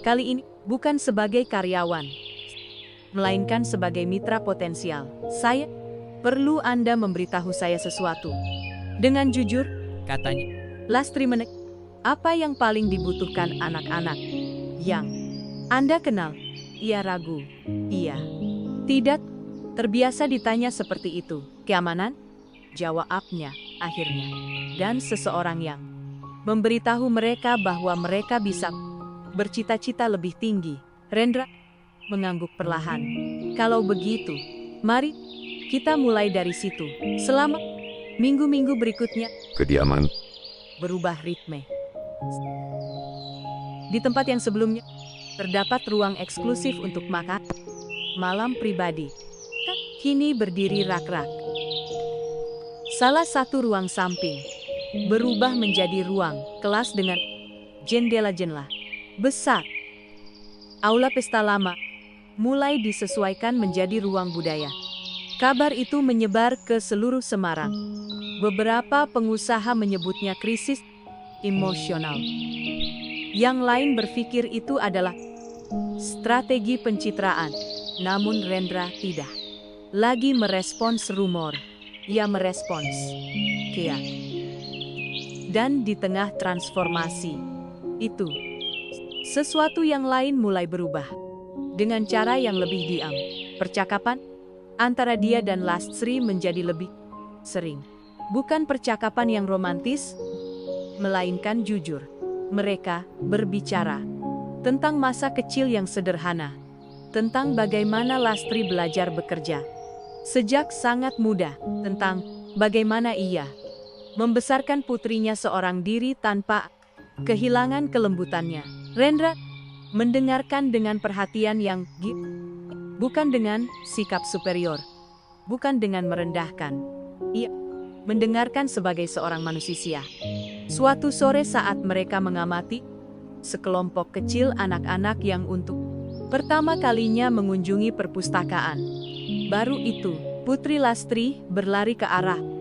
Kali ini bukan sebagai karyawan, melainkan sebagai mitra potensial. Saya perlu Anda memberitahu saya sesuatu. Dengan jujur, Katanya. Lastri menek. Apa yang paling dibutuhkan anak-anak yang Anda kenal? Ia ragu. Ia tidak terbiasa ditanya seperti itu. Keamanan? Jawabnya akhirnya. Dan seseorang yang memberitahu mereka bahwa mereka bisa bercita-cita lebih tinggi. Rendra mengangguk perlahan. Kalau begitu, mari kita mulai dari situ. Selama minggu-minggu berikutnya, kediaman berubah ritme. Di tempat yang sebelumnya, terdapat ruang eksklusif untuk makan malam pribadi. Kini berdiri rak-rak. Salah satu ruang samping berubah menjadi ruang kelas dengan jendela-jendela besar. Aula pesta lama mulai disesuaikan menjadi ruang budaya. Kabar itu menyebar ke seluruh Semarang. Beberapa pengusaha menyebutnya krisis emosional. Yang lain berpikir itu adalah strategi pencitraan. Namun Rendra tidak lagi merespons rumor. Ia merespons Kia. Dan di tengah transformasi itu, sesuatu yang lain mulai berubah. Dengan cara yang lebih diam, percakapan antara dia dan Lastri menjadi lebih sering. Bukan percakapan yang romantis, melainkan jujur. Mereka berbicara tentang masa kecil yang sederhana, tentang bagaimana Lastri belajar bekerja sejak sangat muda, tentang bagaimana ia membesarkan putrinya seorang diri tanpa kehilangan kelembutannya. Rendra mendengarkan dengan perhatian yang bukan dengan sikap superior, bukan dengan merendahkan. Ia mendengarkan sebagai seorang manusia. Suatu sore saat mereka mengamati sekelompok kecil anak-anak yang untuk pertama kalinya mengunjungi perpustakaan baru itu, Putri Lastri berlari ke arah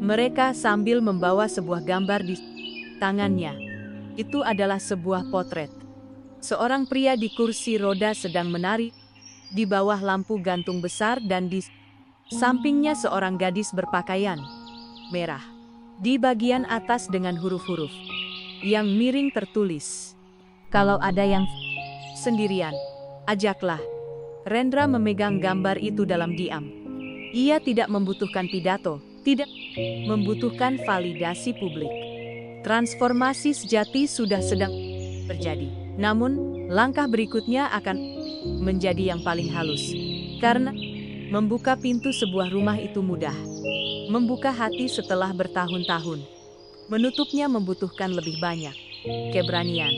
mereka sambil membawa sebuah gambar di tangannya. Itu adalah sebuah potret. Seorang pria di kursi roda sedang menari di bawah lampu gantung besar dan di sampingnya seorang gadis berpakaian merah. Di bagian atas dengan huruf-huruf yang miring tertulis, "Kalau ada yang sendirian, ajaklah." Rendra memegang gambar itu dalam diam. Ia tidak membutuhkan pidato, tidak membutuhkan validasi publik. Transformasi sejati sudah sedang terjadi. Namun, langkah berikutnya akan menjadi yang paling halus. Karena membuka pintu sebuah rumah itu mudah. Membuka hati setelah bertahun-tahun. Menutupnya membutuhkan lebih banyak keberanian.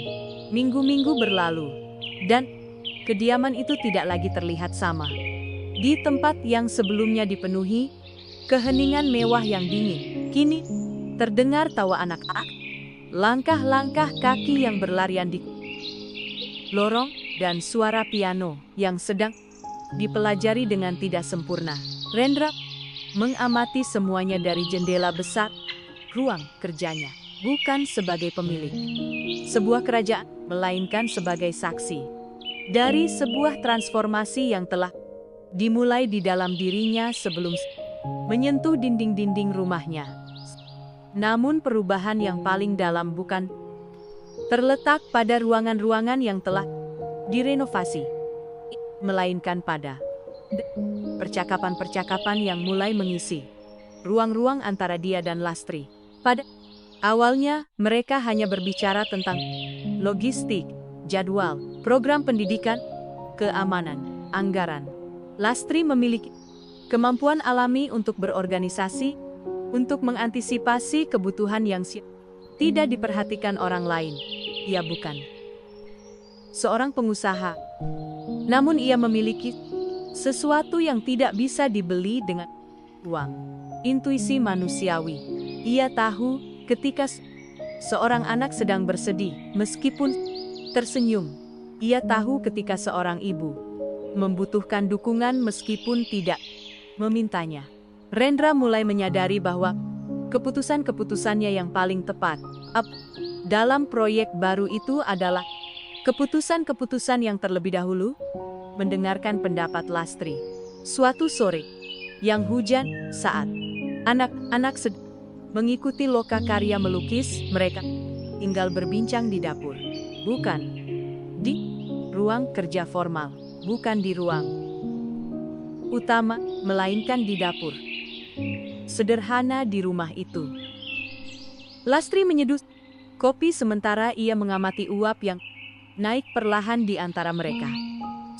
Minggu-minggu berlalu, dan kediaman itu tidak lagi terlihat sama. Di tempat yang sebelumnya dipenuhi keheningan mewah yang dingin, kini terdengar tawa anak-anak, langkah-langkah kaki yang berlarian di lorong, dan suara piano yang sedang dipelajari dengan tidak sempurna. Rendra mengamati semuanya dari jendela besar ruang kerjanya, bukan sebagai pemilik sebuah kerajaan, melainkan sebagai saksi dari sebuah transformasi yang telah dimulai di dalam dirinya sebelum menyentuh dinding-dinding rumahnya. Namun perubahan yang paling dalam bukan terletak pada ruangan-ruangan yang telah direnovasi, melainkan pada percakapan-percakapan yang mulai mengisi ruang-ruang antara dia dan Lastri. Pada awalnya, mereka hanya berbicara tentang logistik, jadwal, program pendidikan, keamanan, anggaran. Lastri memiliki kemampuan alami untuk berorganisasi, untuk mengantisipasi kebutuhan yang tidak diperhatikan orang lain. Ia bukan seorang pengusaha, namun ia memiliki sesuatu yang tidak bisa dibeli dengan uang. Intuisi manusiawi. Ia tahu ketika seorang anak sedang bersedih, meskipun tersenyum. Ia tahu ketika seorang ibu membutuhkan dukungan meskipun tidak memintanya. Rendra mulai menyadari bahwa keputusan-keputusannya yang paling tepat dalam proyek baru itu adalah keputusan-keputusan yang terlebih dahulu mendengarkan pendapat Lastri. Suatu sore yang hujan, saat anak-anak mengikuti loka karya melukis, mereka tinggal berbincang di dapur. Bukan di ruang kerja formal, bukan di ruang utama, melainkan di dapur sederhana di rumah itu. Lastri menyeduh kopi sementara ia mengamati uap yang naik perlahan di antara mereka.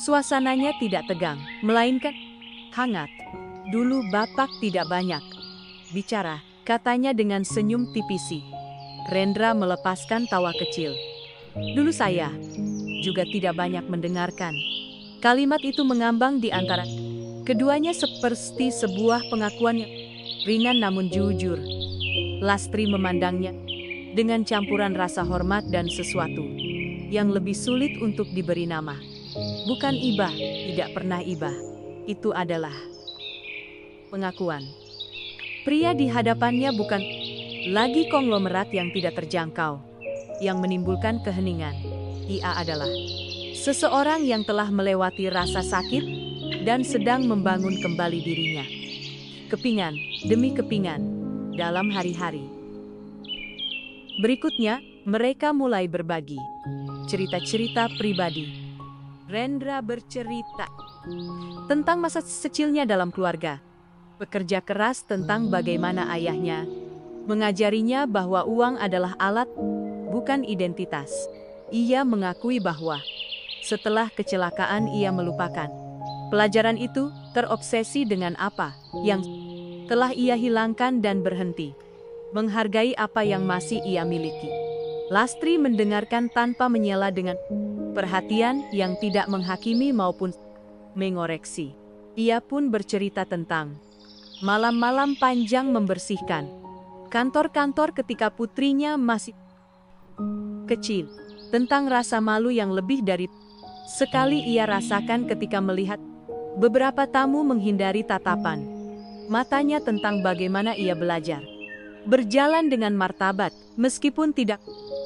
Suasananya tidak tegang, melainkan hangat. Dulu Bapak tidak banyak bicara, katanya dengan senyum tipis. Rendra melepaskan tawa kecil. Dulu saya juga tidak banyak mendengarkan. Kalimat itu mengambang di antara keduanya seperti sebuah pengakuan yang ringan namun jujur. Lastri memandangnya dengan campuran rasa hormat dan sesuatu yang lebih sulit untuk diberi nama. Bukan ibah, tidak pernah ibah. Itu adalah pengakuan. Pria di hadapannya bukan lagi konglomerat yang tidak terjangkau, yang menimbulkan keheningan. Ia adalah seseorang yang telah melewati rasa sakit dan sedang membangun kembali dirinya. Kepingan demi kepingan dalam hari-hari. Berikutnya, mereka mulai berbagi cerita-cerita pribadi. Rendra bercerita tentang masa kecilnya dalam keluarga. Bekerja keras tentang bagaimana ayahnya mengajarinya bahwa uang adalah alat, bukan identitas. Ia mengakui bahwa setelah kecelakaan ia melupakan pelajaran itu, terobsesi dengan apa yang telah ia hilangkan dan berhenti menghargai apa yang masih ia miliki. Lastri mendengarkan tanpa menyela dengan perhatian yang tidak menghakimi maupun mengoreksi. Ia pun bercerita tentang malam-malam panjang membersihkan kantor-kantor ketika putrinya masih kecil. Tentang rasa malu yang lebih dari sekali ia rasakan ketika melihat beberapa tamu menghindari tatapan matanya tentang bagaimana ia belajar berjalan dengan martabat, meskipun tidak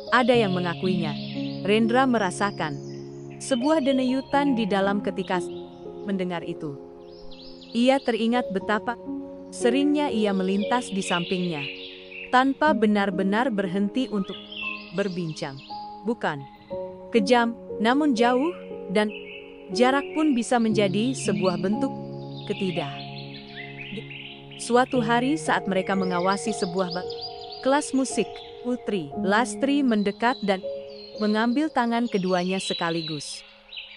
ada yang mengakuinya. Rendra merasakan sebuah deneyutan di dalam ketika mendengar itu. Ia teringat betapa seringnya ia melintas di sampingnya, tanpa benar-benar berhenti untuk berbincang. Bukan kejam, namun jauh, dan jarak pun bisa menjadi sebuah bentuk ketidak. Suatu hari saat mereka mengawasi sebuah kelas musik, Putri Lastri mendekat dan mengambil tangan keduanya sekaligus.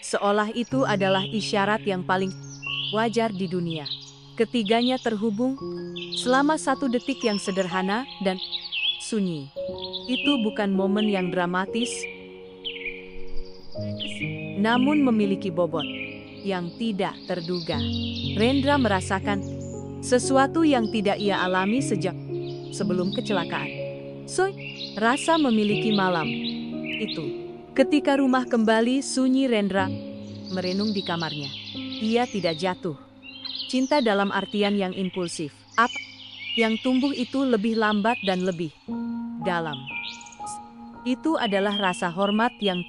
Seolah itu adalah isyarat yang paling wajar di dunia. Ketiganya terhubung selama 1 detik yang sederhana dan sunyi. Itu bukan momen yang dramatis, namun memiliki bobot yang tidak terduga. Rendra merasakan sesuatu yang tidak ia alami sejak sebelum kecelakaan. Rasa memiliki malam itu. Ketika rumah kembali sunyi, Rendra merenung di kamarnya. Ia tidak jatuh cinta dalam artian yang impulsif. Apa yang tumbuh itu lebih lambat dan lebih dalam. Itu adalah rasa hormat yang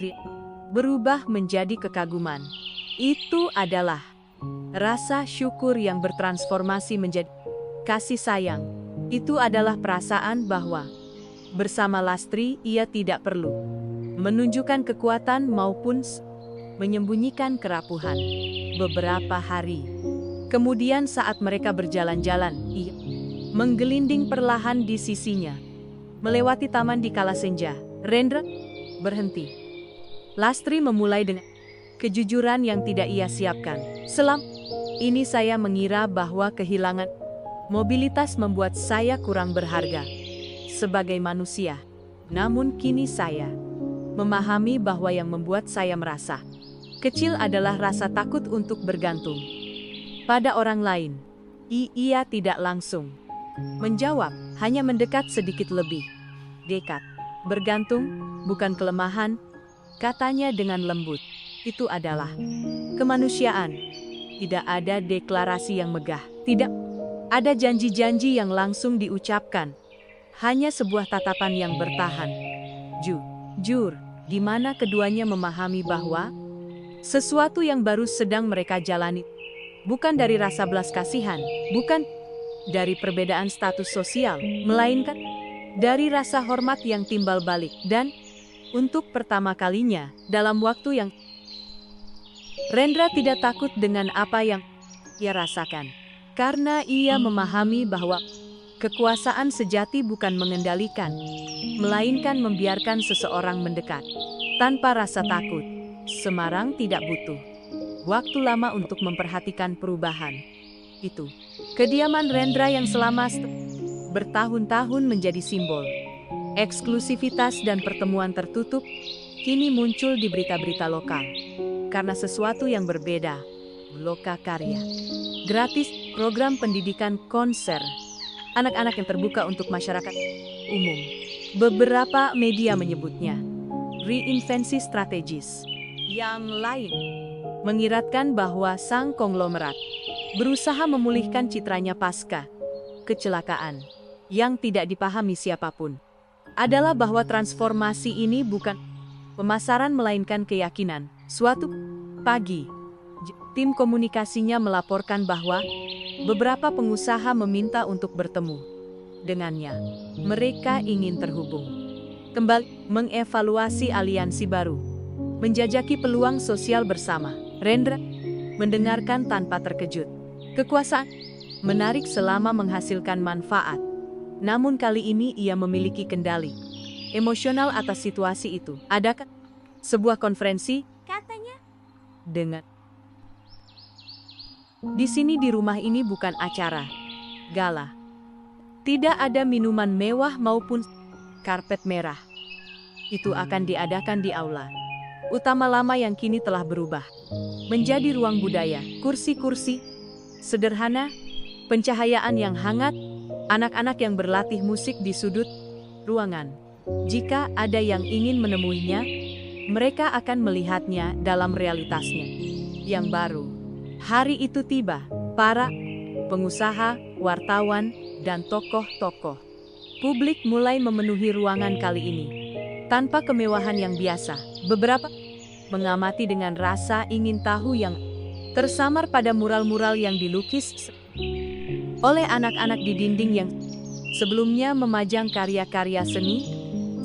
berubah menjadi kekaguman. Itu adalah rasa syukur yang bertransformasi menjadi kasih sayang. Itu adalah perasaan bahwa bersama Lastri ia tidak perlu menunjukkan kekuatan maupun menyembunyikan kerapuhan. Beberapa hari kemudian saat mereka berjalan-jalan, ia menggelinding perlahan di sisinya. Melewati taman di kala senja, Rendra berhenti. Lastri memulai dengan kejujuran yang tidak ia siapkan. Selama ini saya mengira bahwa kehilangan mobilitas membuat saya kurang berharga sebagai manusia. Namun kini saya memahami bahwa yang membuat saya merasa kecil adalah rasa takut untuk bergantung pada orang lain. Ia tidak langsung menjawab, hanya mendekat sedikit lebih dekat. Bergantung bukan kelemahan, katanya dengan lembut. Itu adalah kemanusiaan. Tidak ada deklarasi yang megah, tidak ada janji-janji yang langsung diucapkan. Hanya sebuah tatapan yang bertahan. Jujur, di mana keduanya memahami bahwa sesuatu yang baru sedang mereka jalani bukan dari rasa belas kasihan, bukan dari perbedaan status sosial, melainkan dari rasa hormat yang timbal balik. Dan untuk pertama kalinya dalam waktu yang Rendra tidak takut dengan apa yang ia rasakan, karena ia memahami bahwa kekuasaan sejati bukan mengendalikan, melainkan membiarkan seseorang mendekat tanpa rasa takut. Semarang tidak butuh waktu lama untuk memperhatikan perubahan itu. Kediaman Rendra yang selama bertahun-tahun menjadi simbol eksklusivitas dan pertemuan tertutup, kini muncul di berita-berita lokal. Karena sesuatu yang berbeda, Loka Karya, gratis, program pendidikan, konser anak-anak yang terbuka untuk masyarakat umum. Beberapa media menyebutnya reinvensi strategis. Yang lain mengiratkan bahwa sang konglomerat berusaha memulihkan citranya pasca kecelakaan. Yang tidak dipahami siapapun adalah bahwa transformasi ini bukan pemasaran melainkan keyakinan. Suatu pagi, tim komunikasinya melaporkan bahwa beberapa pengusaha meminta untuk bertemu dengannya. Mereka ingin terhubung kembali, mengevaluasi aliansi baru, menjajaki peluang sosial bersama. Rendra mendengarkan tanpa terkejut. Kekuasaan menarik selama menghasilkan manfaat. Namun kali ini ia memiliki kendali emosional atas situasi itu. Adakah sebuah konferensi? Katanya. Dengan di sini di rumah ini bukan acara gala. Tidak ada minuman mewah maupun karpet merah. Itu akan diadakan di aula utama lama yang kini telah berubah menjadi ruang budaya. Kursi-kursi sederhana, pencahayaan yang hangat, anak-anak yang berlatih musik di sudut ruangan. Jika ada yang ingin menemuinya, mereka akan melihatnya dalam realitasnya yang baru. Hari itu tiba, para pengusaha wartawan, dan tokoh-tokoh publik mulai memenuhi ruangan kali ini. Tanpa kemewahan yang biasa, beberapa mengamati dengan rasa ingin tahu yang tersamar pada mural-mural yang dilukis oleh anak-anak di dinding yang sebelumnya memajang karya-karya seni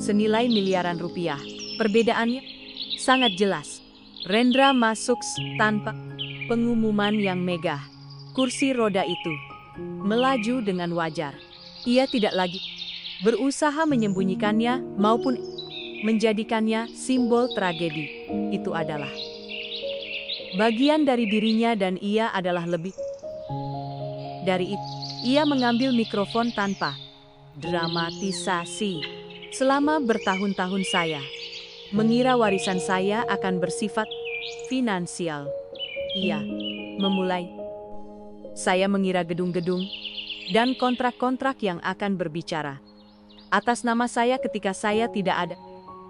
senilai miliaran rupiah. Perbedaannya sangat jelas. Rendra masuk tanpa pengumuman yang megah. Kursi roda itu melaju dengan wajar. Ia tidak lagi berusaha menyembunyikannya maupun menjadikannya simbol tragedi. Itu adalah bagian dari dirinya dan ia adalah lebih dari itu. Ia mengambil mikrofon tanpa dramatisasi. Selama bertahun-tahun saya mengira warisan saya akan bersifat finansial. Ia memulai. Saya mengira gedung-gedung dan kontrak-kontrak yang akan berbicara atas nama saya ketika saya tidak ada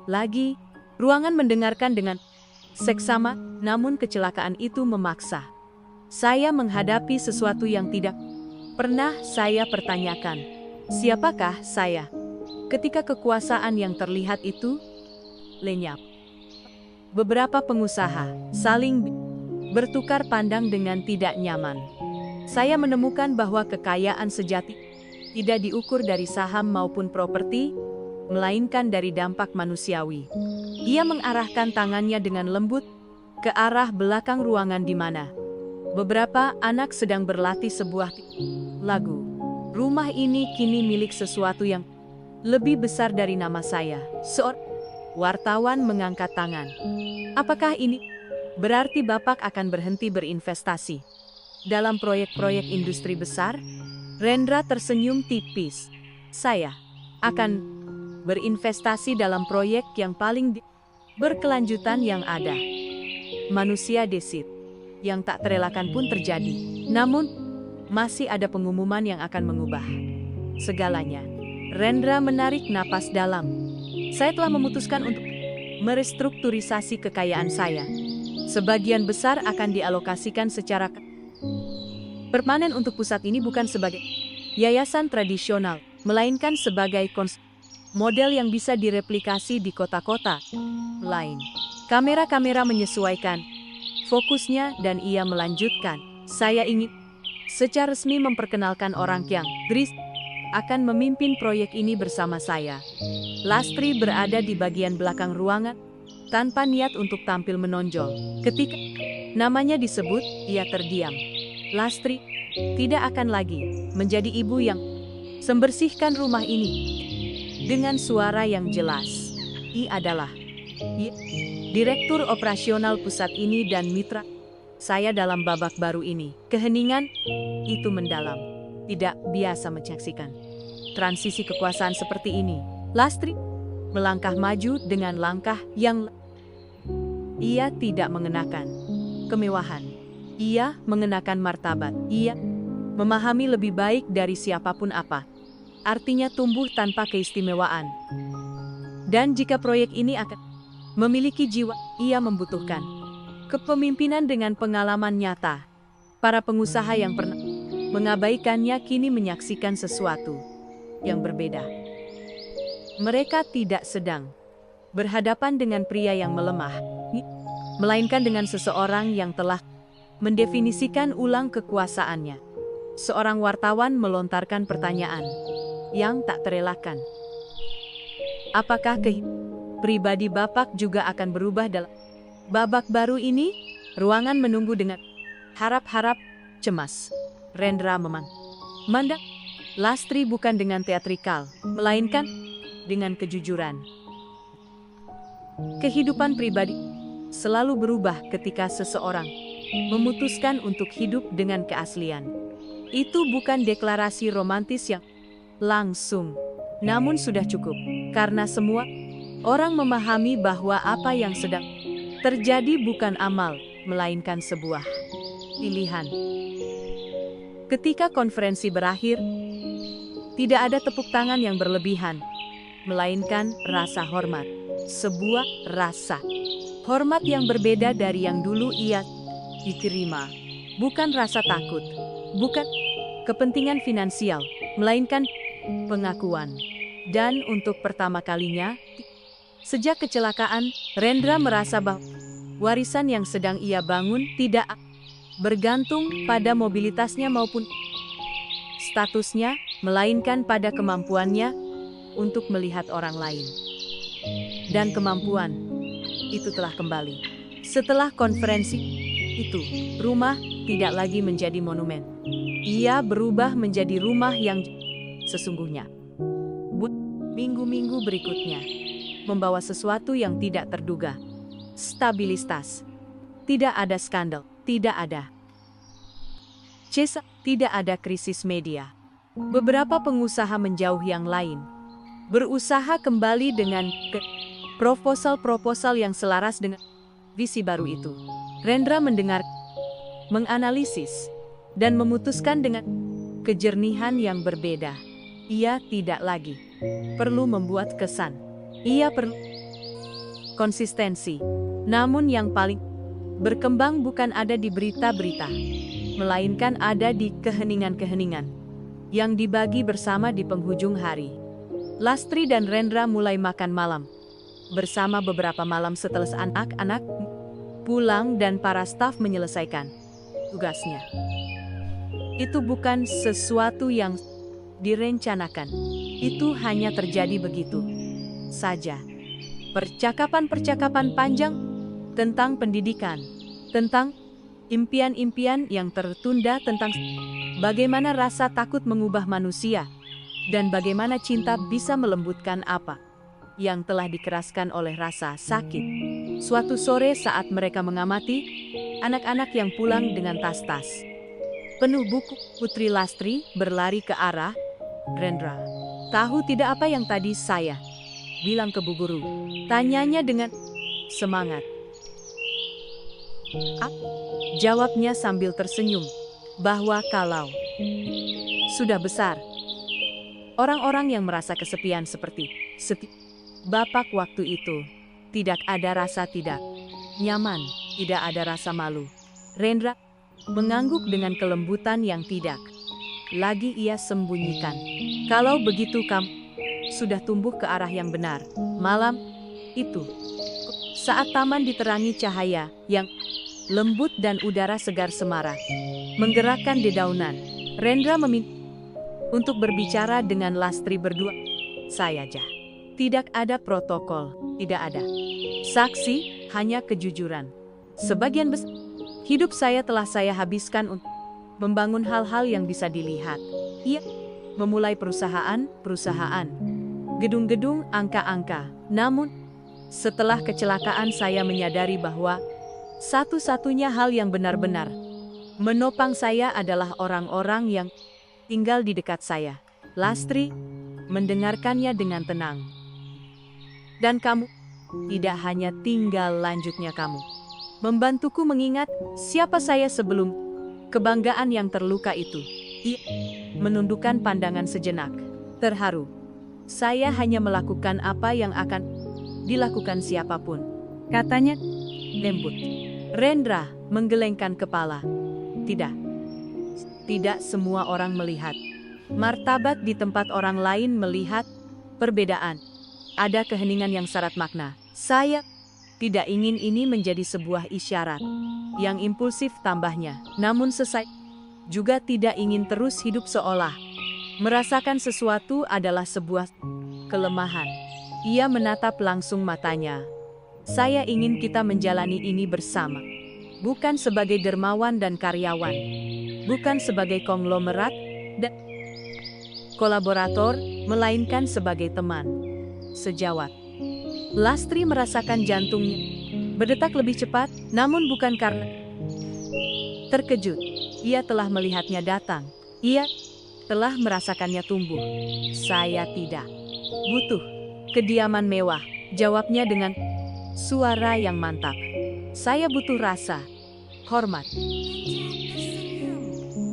lagi. Ruangan mendengarkan dengan seksama, namun kecelakaan itu memaksa saya menghadapi sesuatu yang tidak pernah saya pertanyakan. Siapakah saya ketika kekuasaan yang terlihat itu lenyap? Beberapa pengusaha saling bertukar pandang dengan tidak nyaman. Saya menemukan bahwa kekayaan sejati tidak diukur dari saham maupun properti, melainkan dari dampak manusiawi. Ia mengarahkan tangannya dengan lembut ke arah belakang ruangan di mana beberapa anak sedang berlatih sebuah lagu. Rumah ini kini milik sesuatu yang lebih besar dari nama saya. Seorang wartawan mengangkat tangan. Apakah ini berarti Bapak akan berhenti berinvestasi dalam proyek-proyek industri besar? Rendra tersenyum tipis. Saya akan berinvestasi dalam proyek yang paling berkelanjutan yang ada. Manusia desit yang tak terelakkan pun terjadi. Namun, masih ada pengumuman yang akan mengubah segalanya. Rendra menarik napas dalam. Saya telah memutuskan untuk merestrukturisasi kekayaan saya. Sebagian besar akan dialokasikan secara permanen untuk pusat ini, bukan sebagai yayasan tradisional, melainkan sebagai model yang bisa direplikasi di kota-kota lain. Kamera-kamera menyesuaikan fokusnya dan ia melanjutkan. Saya ingin secara resmi memperkenalkan orang yang akan memimpin proyek ini bersama saya. Lastri berada di bagian belakang ruangan tanpa niat untuk tampil menonjol. Ketika namanya disebut, ia terdiam. Lastri tidak akan lagi menjadi ibu yang membersihkan rumah ini. Dengan suara yang jelas, ia adalah direktur operasional pusat ini dan mitra saya dalam babak baru ini. Keheningan itu mendalam. Tidak biasa menyaksikan transisi kekuasaan seperti ini. Lastri melangkah maju dengan langkah yang ia tidak mengenakan kemewahan. Ia mengenakan martabat. Ia memahami lebih baik dari siapapun apa artinya tumbuh tanpa keistimewaan. Dan jika proyek ini akan memiliki jiwa, ia membutuhkan kepemimpinan dengan pengalaman nyata. Para pengusaha yang pernah mengabaikannya kini menyaksikan sesuatu yang berbeda. Mereka tidak sedang berhadapan dengan pria yang melemah, melainkan dengan seseorang yang telah mendefinisikan ulang kekuasaannya. Seorang wartawan melontarkan pertanyaan yang tak terelakkan. Apakah pribadi Bapak juga akan berubah dalam babak baru ini? Ruangan menunggu dengan harap-harap cemas. Rendra memandang Lastri bukan dengan teatrikal, melainkan dengan kejujuran. Kehidupan pribadi selalu berubah ketika seseorang memutuskan untuk hidup dengan keaslian. Itu bukan deklarasi romantis yang langsung, namun sudah cukup, karena semua orang memahami bahwa apa yang sedang terjadi bukan amal, melainkan sebuah pilihan. Ketika konferensi berakhir, tidak ada tepuk tangan yang berlebihan, melainkan rasa hormat. Sebuah rasa hormat yang berbeda dari yang dulu ia diterima. Bukan rasa takut, bukan kepentingan finansial, melainkan pengakuan. Dan untuk pertama kalinya, sejak kecelakaan, Rendra merasa bahwa warisan yang sedang ia bangun tidak bergantung pada mobilitasnya maupun statusnya, melainkan pada kemampuannya untuk melihat orang lain. Dan kemampuan itu telah kembali. Setelah konferensi itu, rumah tidak lagi menjadi monumen. Ia berubah menjadi rumah yang sesungguhnya. Minggu-minggu berikutnya membawa sesuatu yang tidak terduga. Stabilitas. Tidak ada skandal, tidak ada cesa, tidak ada krisis media. Beberapa pengusaha menjauh yang lain berusaha kembali dengan proposal-proposal yang selaras dengan visi baru itu. Rendra mendengar, menganalisis, dan memutuskan dengan kejernihan yang berbeda. Ia tidak lagi perlu membuat kesan. Ia perlu konsistensi. Namun yang paling berkembang bukan ada di berita-berita, melainkan ada di keheningan-keheningan yang dibagi bersama di penghujung hari. Lastri dan Rendra mulai makan malam bersama beberapa malam setelah anak-anak pulang dan para staf menyelesaikan tugasnya. Itu bukan sesuatu yang direncanakan. Itu hanya terjadi begitu saja. Percakapan-percakapan panjang tentang pendidikan, tentang impian-impian yang tertunda, tentang bagaimana rasa takut mengubah manusia, dan bagaimana cinta bisa melembutkan apa yang telah dikeraskan oleh rasa sakit. Suatu sore saat mereka mengamati anak-anak yang pulang dengan tas-tas penuh buku, Putri Lastri berlari ke arah Rendra. "Tahu tidak apa yang tadi saya bilang ke Bu Guru?" tanyanya dengan semangat. Jawabnya sambil tersenyum, bahwa kalau sudah besar, orang-orang yang merasa kesepian seperti Bapak waktu itu, tidak ada rasa tidak nyaman, tidak ada rasa malu. Rendra mengangguk dengan kelembutan yang tidak lagi ia sembunyikan. "Kalau begitu kamu sudah tumbuh ke arah yang benar." Malam itu, saat taman diterangi cahaya yang lembut dan udara segar semarak menggerakkan dedaunan, Rendra meminta untuk berbicara dengan Lastri berdua saja. Tidak ada protokol, tidak ada saksi, hanya kejujuran. "Sebagian besar hidup saya telah saya habiskan untuk membangun hal-hal yang bisa dilihat. Ia memulai perusahaan, gedung-gedung, angka-angka. Namun, setelah kecelakaan saya menyadari bahwa satu-satunya hal yang benar-benar menopang saya adalah orang-orang yang tinggal di dekat saya." Lastri mendengarkannya dengan tenang. "Dan kamu tidak hanya tinggal, lanjutnya, kamu membantuku mengingat siapa saya sebelum kebanggaan yang terluka itu." Ia menundukkan pandangan sejenak, terharu. "Saya hanya melakukan apa yang akan dilakukan siapapun," katanya lembut. Rendra menggelengkan kepala. Tidak semua orang melihat martabat di tempat orang lain melihat perbedaan. Ada keheningan yang syarat makna. "Saya tidak ingin ini menjadi sebuah isyarat yang impulsif," tambahnya. "Namun saya juga tidak ingin terus hidup seolah merasakan sesuatu adalah sebuah kelemahan." Ia menatap langsung matanya. "Saya ingin kita menjalani ini bersama. Bukan sebagai dermawan dan karyawan. Bukan sebagai konglomerat dan kolaborator, melainkan sebagai teman sejawat." Lastri merasakan jantungnya berdetak lebih cepat, namun bukan karena terkejut. Ia telah melihatnya datang. Ia telah merasakannya tumbuh. "Saya tidak butuh kediaman mewah," jawabnya dengan suara yang mantap. "Saya butuh rasa hormat.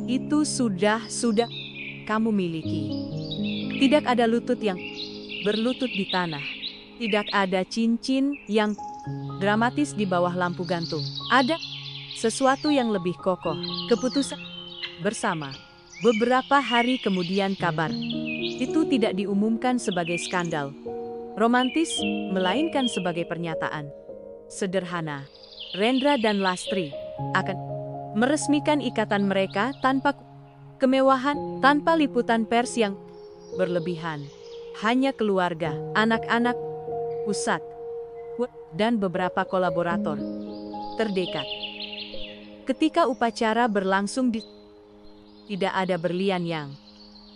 Itu sudah kamu miliki. Tidak ada lutut yang berlutut di tanah. Tidak ada cincin yang dramatis di bawah lampu gantung. Ada sesuatu yang lebih kokoh, keputusan bersama. Beberapa hari kemudian kabar itu tidak diumumkan sebagai skandal romantis, melainkan sebagai pernyataan sederhana. Rendra dan Lastri akan meresmikan ikatan mereka tanpa kemewahan, tanpa liputan pers yang berlebihan. Hanya keluarga, anak-anak, pusat, dan beberapa kolaborator terdekat. Ketika upacara berlangsung tidak ada berlian yang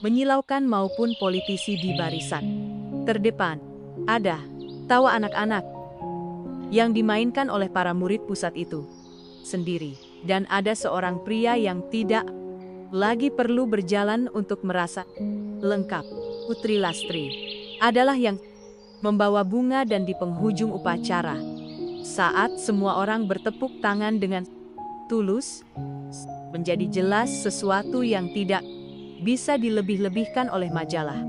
menyilaukan maupun politisi di barisan terdepan. Ada tawa anak-anak yang dimainkan oleh para murid pusat itu sendiri. Dan ada seorang pria yang tidak lagi perlu berjalan untuk merasa lengkap. Putri Lastri adalah yang membawa bunga dan di penghujung upacara, saat semua orang bertepuk tangan dengan tulus, menjadi jelas sesuatu yang tidak bisa dilebih-lebihkan oleh majalah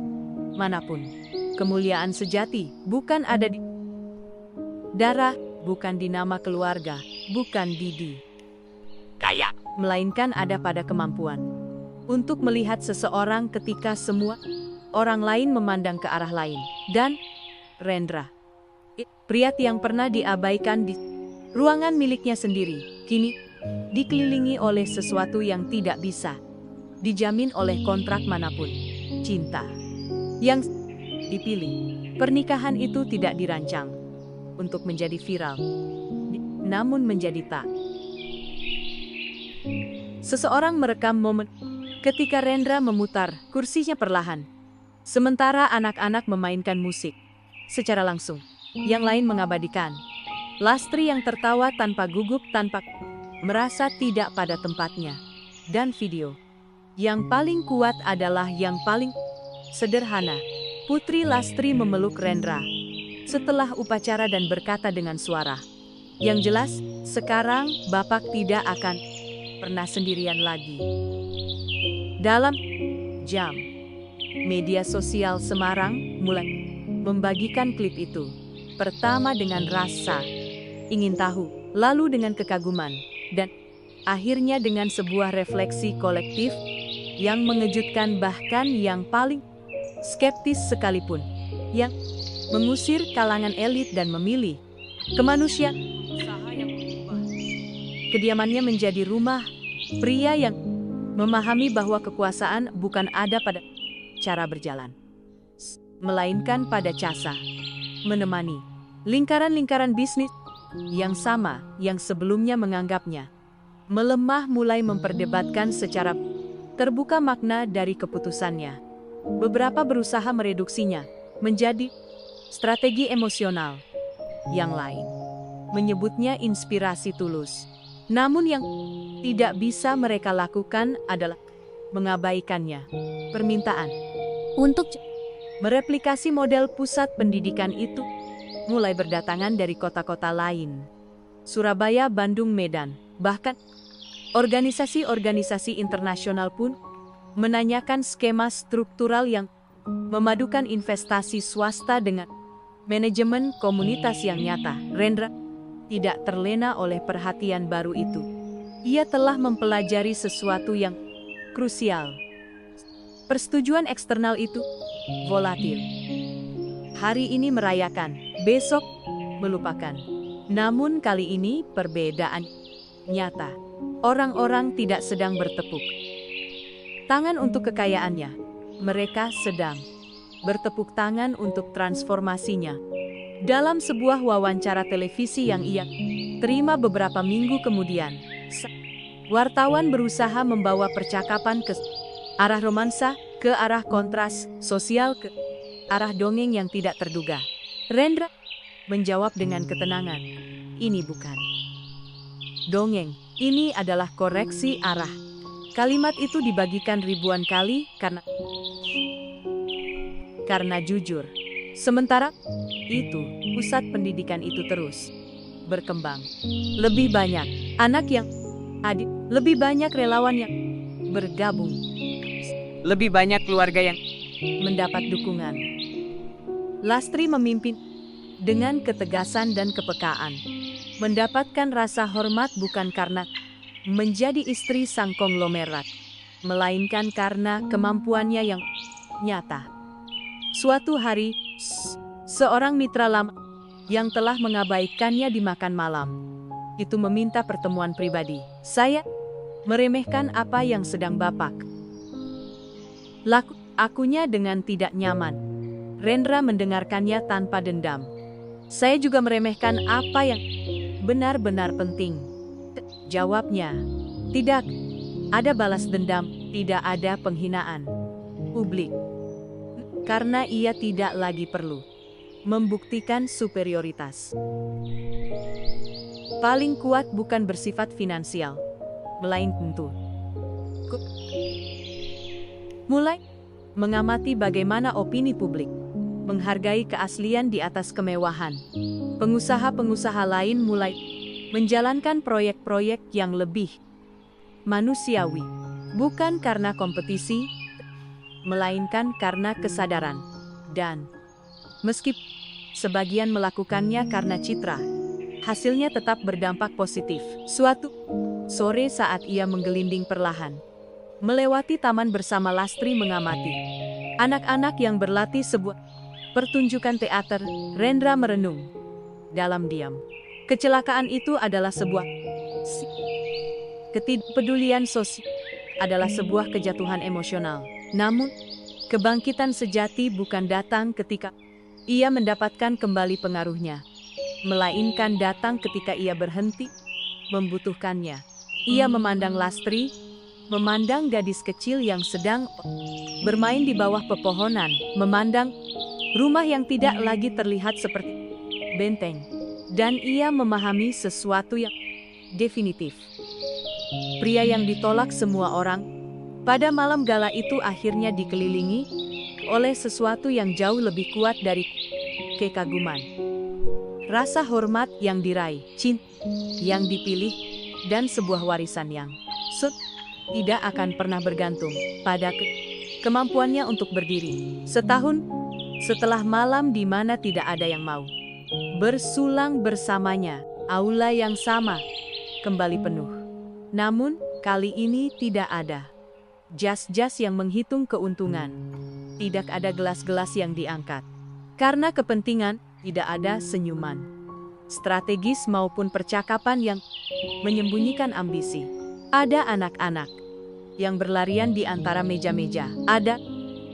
manapun. Kemuliaan sejati bukan ada di darah, bukan di nama keluarga, bukan di kaya, melainkan ada pada kemampuan untuk melihat seseorang ketika semua orang lain memandang ke arah lain. Dan Rendra, pria yang pernah diabaikan di ruangan miliknya sendiri, kini dikelilingi oleh sesuatu yang tidak bisa dijamin oleh kontrak manapun. Cinta yang dipilih. Pernikahan itu tidak dirancang untuk menjadi viral, namun menjadi tak. Seseorang merekam momen ketika Rendra memutar kursinya perlahan, sementara anak-anak memainkan musik secara langsung. Yang lain mengabadikan Lastri yang tertawa tanpa gugup, tanpa merasa tidak pada tempatnya. Dan video yang paling kuat adalah yang paling sederhana. Putri Lastri memeluk Rendra setelah upacara dan berkata dengan suara yang jelas, "Sekarang Bapak tidak akan pernah sendirian lagi." Dalam jam, media sosial Semarang mulai membagikan klip itu. Pertama dengan rasa ingin tahu, lalu dengan kekaguman, dan akhirnya dengan sebuah refleksi kolektif yang mengejutkan, bahkan yang paling skeptis sekalipun, yang mengusir kalangan elit dan memilih kemanusiaan. Kediamannya menjadi rumah pria yang memahami bahwa kekuasaan bukan ada pada cara berjalan, melainkan pada casa menemani lingkaran-lingkaran bisnis yang sama yang sebelumnya menganggapnya melemah, mulai memperdebatkan secara terbuka makna dari keputusannya. Beberapa berusaha mereduksinya menjadi strategi emosional. Yang lain menyebutnya inspirasi tulus. Namun yang tidak bisa mereka lakukan adalah mengabaikannya. Permintaan untuk mereplikasi model pusat pendidikan itu mulai berdatangan dari kota-kota lain. Surabaya, Bandung, Medan, bahkan organisasi-organisasi internasional pun menanyakan skema struktural yang memadukan investasi swasta dengan manajemen komunitas yang nyata. Rendra tidak terlena oleh perhatian baru itu. Ia telah mempelajari sesuatu yang krusial. Persetujuan eksternal itu volatil. Hari ini merayakan, besok melupakan. Namun kali ini perbedaan nyata. Orang-orang tidak sedang bertepuk tangan untuk kekayaannya. Mereka sedang bertepuk tangan untuk transformasinya. Dalam sebuah wawancara televisi yang ia terima beberapa minggu kemudian, wartawan berusaha membawa percakapan ke arah romansa, ke arah kontras sosial, ke arah dongeng yang tidak terduga. Rendra menjawab dengan ketenangan, "Ini bukan dongeng, ini adalah koreksi arah." Kalimat itu dibagikan ribuan kali karena jujur. Sementara itu, pusat pendidikan itu terus berkembang. Lebih banyak anak yang hadir, lebih banyak relawan yang bergabung, Lebih banyak keluarga yang mendapat dukungan. Lastri memimpin dengan ketegasan dan kepekaan, mendapatkan rasa hormat bukan karena menjadi istri sang konglomerat, melainkan karena kemampuannya yang nyata. Suatu hari, seorang mitra lama yang telah mengabaikannya di makan malam itu meminta pertemuan pribadi. Saya meremehkan apa yang sedang Bapak akunya dengan tidak nyaman. Rendra mendengarkannya tanpa dendam. Saya juga meremehkan apa yang benar-benar penting. Jawabnya, tidak ada balas dendam, tidak ada penghinaan publik. Karena ia tidak lagi perlu membuktikan superioritas. Paling kuat bukan bersifat finansial, melainkan itu. Mulai mengamati bagaimana opini publik menghargai keaslian di atas kemewahan. Pengusaha-pengusaha lain mulai menjalankan proyek-proyek yang lebih manusiawi, bukan karena kompetisi, melainkan karena kesadaran. Dan meskipun sebagian melakukannya karena citra, hasilnya tetap berdampak positif. Suatu sore saat ia menggelinding perlahan melewati taman bersama Lastri mengamati anak-anak yang berlatih sebuah pertunjukan teater, Rendra merenung dalam diam. Kecelakaan itu adalah sebuah ketidakpedulian sosial, adalah sebuah kejatuhan emosional. Namun, kebangkitan sejati bukan datang ketika ia mendapatkan kembali pengaruhnya, melainkan datang ketika ia berhenti membutuhkannya. Ia memandang Lastri, memandang gadis kecil yang sedang bermain di bawah pepohonan, memandang rumah yang tidak lagi terlihat seperti benteng, dan ia memahami sesuatu yang definitif. Pria yang ditolak semua orang, pada malam gala itu akhirnya dikelilingi oleh sesuatu yang jauh lebih kuat dari kekaguman. Rasa hormat yang diraih, cinta yang dipilih, dan sebuah warisan yang tidak akan pernah bergantung pada kemampuannya untuk berdiri. Setahun setelah malam di mana tidak ada yang mau bersulang bersamanya, aula yang sama kembali penuh. Namun, kali ini tidak ada jas-jas yang menghitung keuntungan. Tidak ada gelas-gelas yang diangkat. Karena kepentingan, tidak ada senyuman strategis maupun percakapan yang menyembunyikan ambisi. Ada anak-anak yang berlarian di antara meja-meja. Ada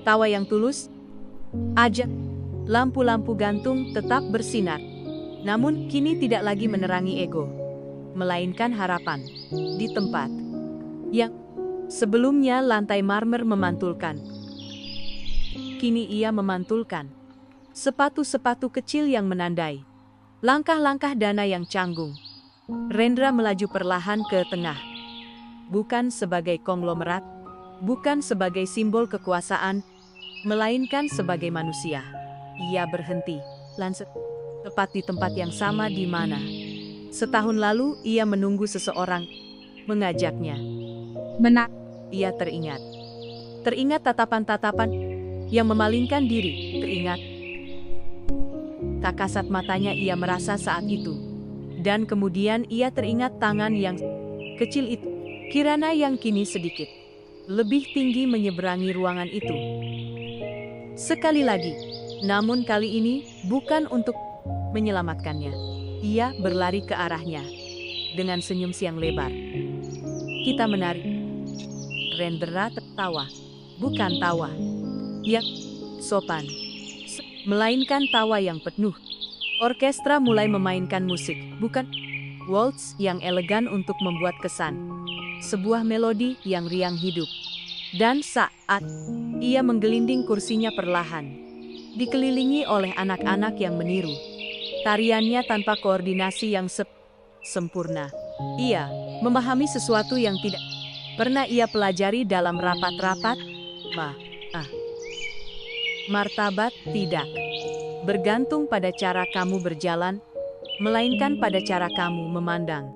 tawa yang tulus. Aja lampu-lampu gantung tetap bersinar. Namun kini tidak lagi menerangi ego, melainkan harapan. Di tempat yang sebelumnya lantai marmer memantulkan, kini ia memantulkan sepatu-sepatu kecil yang menandai langkah-langkah dana yang canggung. Rendra melaju perlahan ke tengah. Bukan sebagai konglomerat, bukan sebagai simbol kekuasaan, melainkan sebagai manusia. Ia berhenti, langsung tepat di tempat yang sama di mana setahun lalu ia menunggu seseorang mengajaknya. Ia teringat. Teringat tatapan-tatapan yang memalingkan diri, teringat tak kasat matanya ia merasa saat itu. Dan kemudian ia teringat tangan yang kecil itu, Kirana yang kini sedikit lebih tinggi menyeberangi ruangan itu. Sekali lagi, namun kali ini bukan untuk menyelamatkannya. Ia berlari ke arahnya dengan senyum siang lebar. Kita menari. Rendra tertawa, bukan tawa yang sopan, melainkan tawa yang penuh. Orkestra mulai memainkan musik, bukan waltz yang elegan untuk membuat kesan, sebuah melodi yang riang hidup. Dan saat ia menggelinding kursinya perlahan, dikelilingi oleh anak-anak yang meniru tariannya tanpa koordinasi yang sempurna, ia memahami sesuatu yang tidak pernah ia pelajari dalam rapat-rapat. Martabat tidak bergantung pada cara kamu berjalan, melainkan pada cara kamu memandang.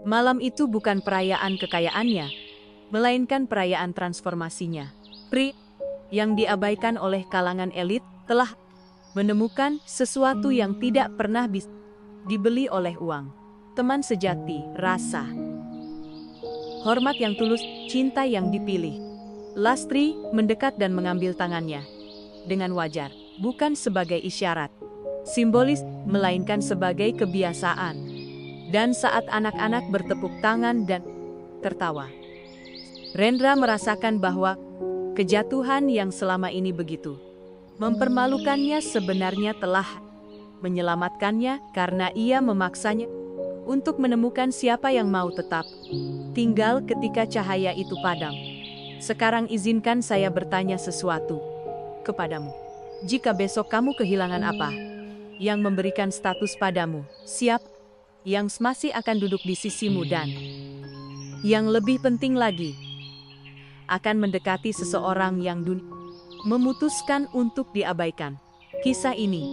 Malam itu bukan perayaan kekayaannya, melainkan perayaan transformasinya. Pria yang diabaikan oleh kalangan elit telah menemukan sesuatu yang tidak pernah bisa dibeli oleh uang. Teman sejati, rasa hormat yang tulus, cinta yang dipilih. Lastri mendekat dan mengambil tangannya. Dengan wajar, bukan sebagai isyarat simbolis, melainkan sebagai kebiasaan. Dan saat anak-anak bertepuk tangan dan tertawa, Rendra merasakan bahwa kejatuhan yang selama ini begitu mempermalukannya sebenarnya telah menyelamatkannya karena ia memaksanya untuk menemukan siapa yang mau tetap tinggal ketika cahaya itu padam. Sekarang izinkan saya bertanya sesuatu kepadamu. Jika besok kamu kehilangan apa yang memberikan status padamu, siapa yang masih akan duduk di sisimu dan yang lebih penting lagi, akan mendekati seseorang yang memutuskan untuk diabaikan. Kisah ini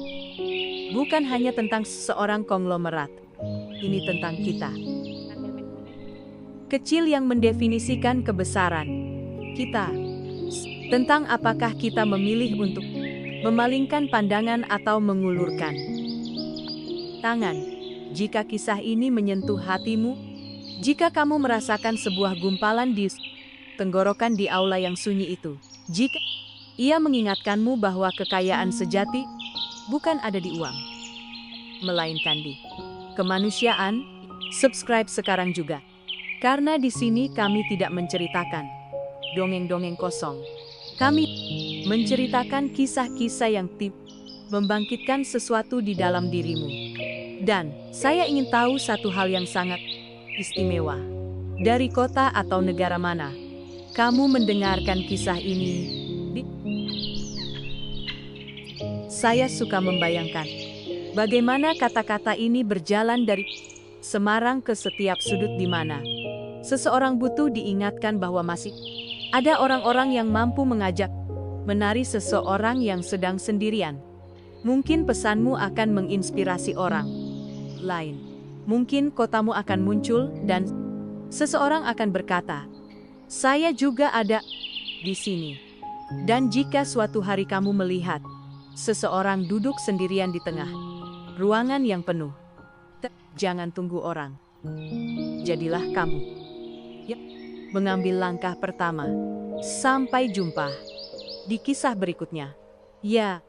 bukan hanya tentang seseorang konglomerat. Ini tentang kita. Kecil yang mendefinisikan kebesaran kita. Tentang apakah kita memilih untuk memalingkan pandangan atau mengulurkan tangan. Jika kisah ini menyentuh hatimu, jika kamu merasakan sebuah gumpalan di tenggorokan di aula yang sunyi itu, jika ia mengingatkanmu bahwa kekayaan sejati bukan ada di uang, melainkan di kemanusiaan, subscribe sekarang juga. Karena di sini kami tidak menceritakan dongeng-dongeng kosong. Kami menceritakan kisah-kisah yang membangkitkan sesuatu di dalam dirimu. Dan saya ingin tahu satu hal yang sangat istimewa. Dari kota atau negara mana kamu mendengarkan kisah ini? Saya suka membayangkan bagaimana kata-kata ini berjalan dari Semarang ke setiap sudut di mana seseorang butuh diingatkan bahwa masih ada orang-orang yang mampu mengajak menari seseorang yang sedang sendirian. Mungkin pesanmu akan menginspirasi orang lain. Mungkin kotamu akan muncul dan seseorang akan berkata, "Saya juga ada di sini." Dan jika suatu hari kamu melihat seseorang duduk sendirian di tengah ruangan yang penuh, jangan tunggu orang. Jadilah kamu yang mengambil langkah pertama. Sampai jumpa di kisah berikutnya. Ya.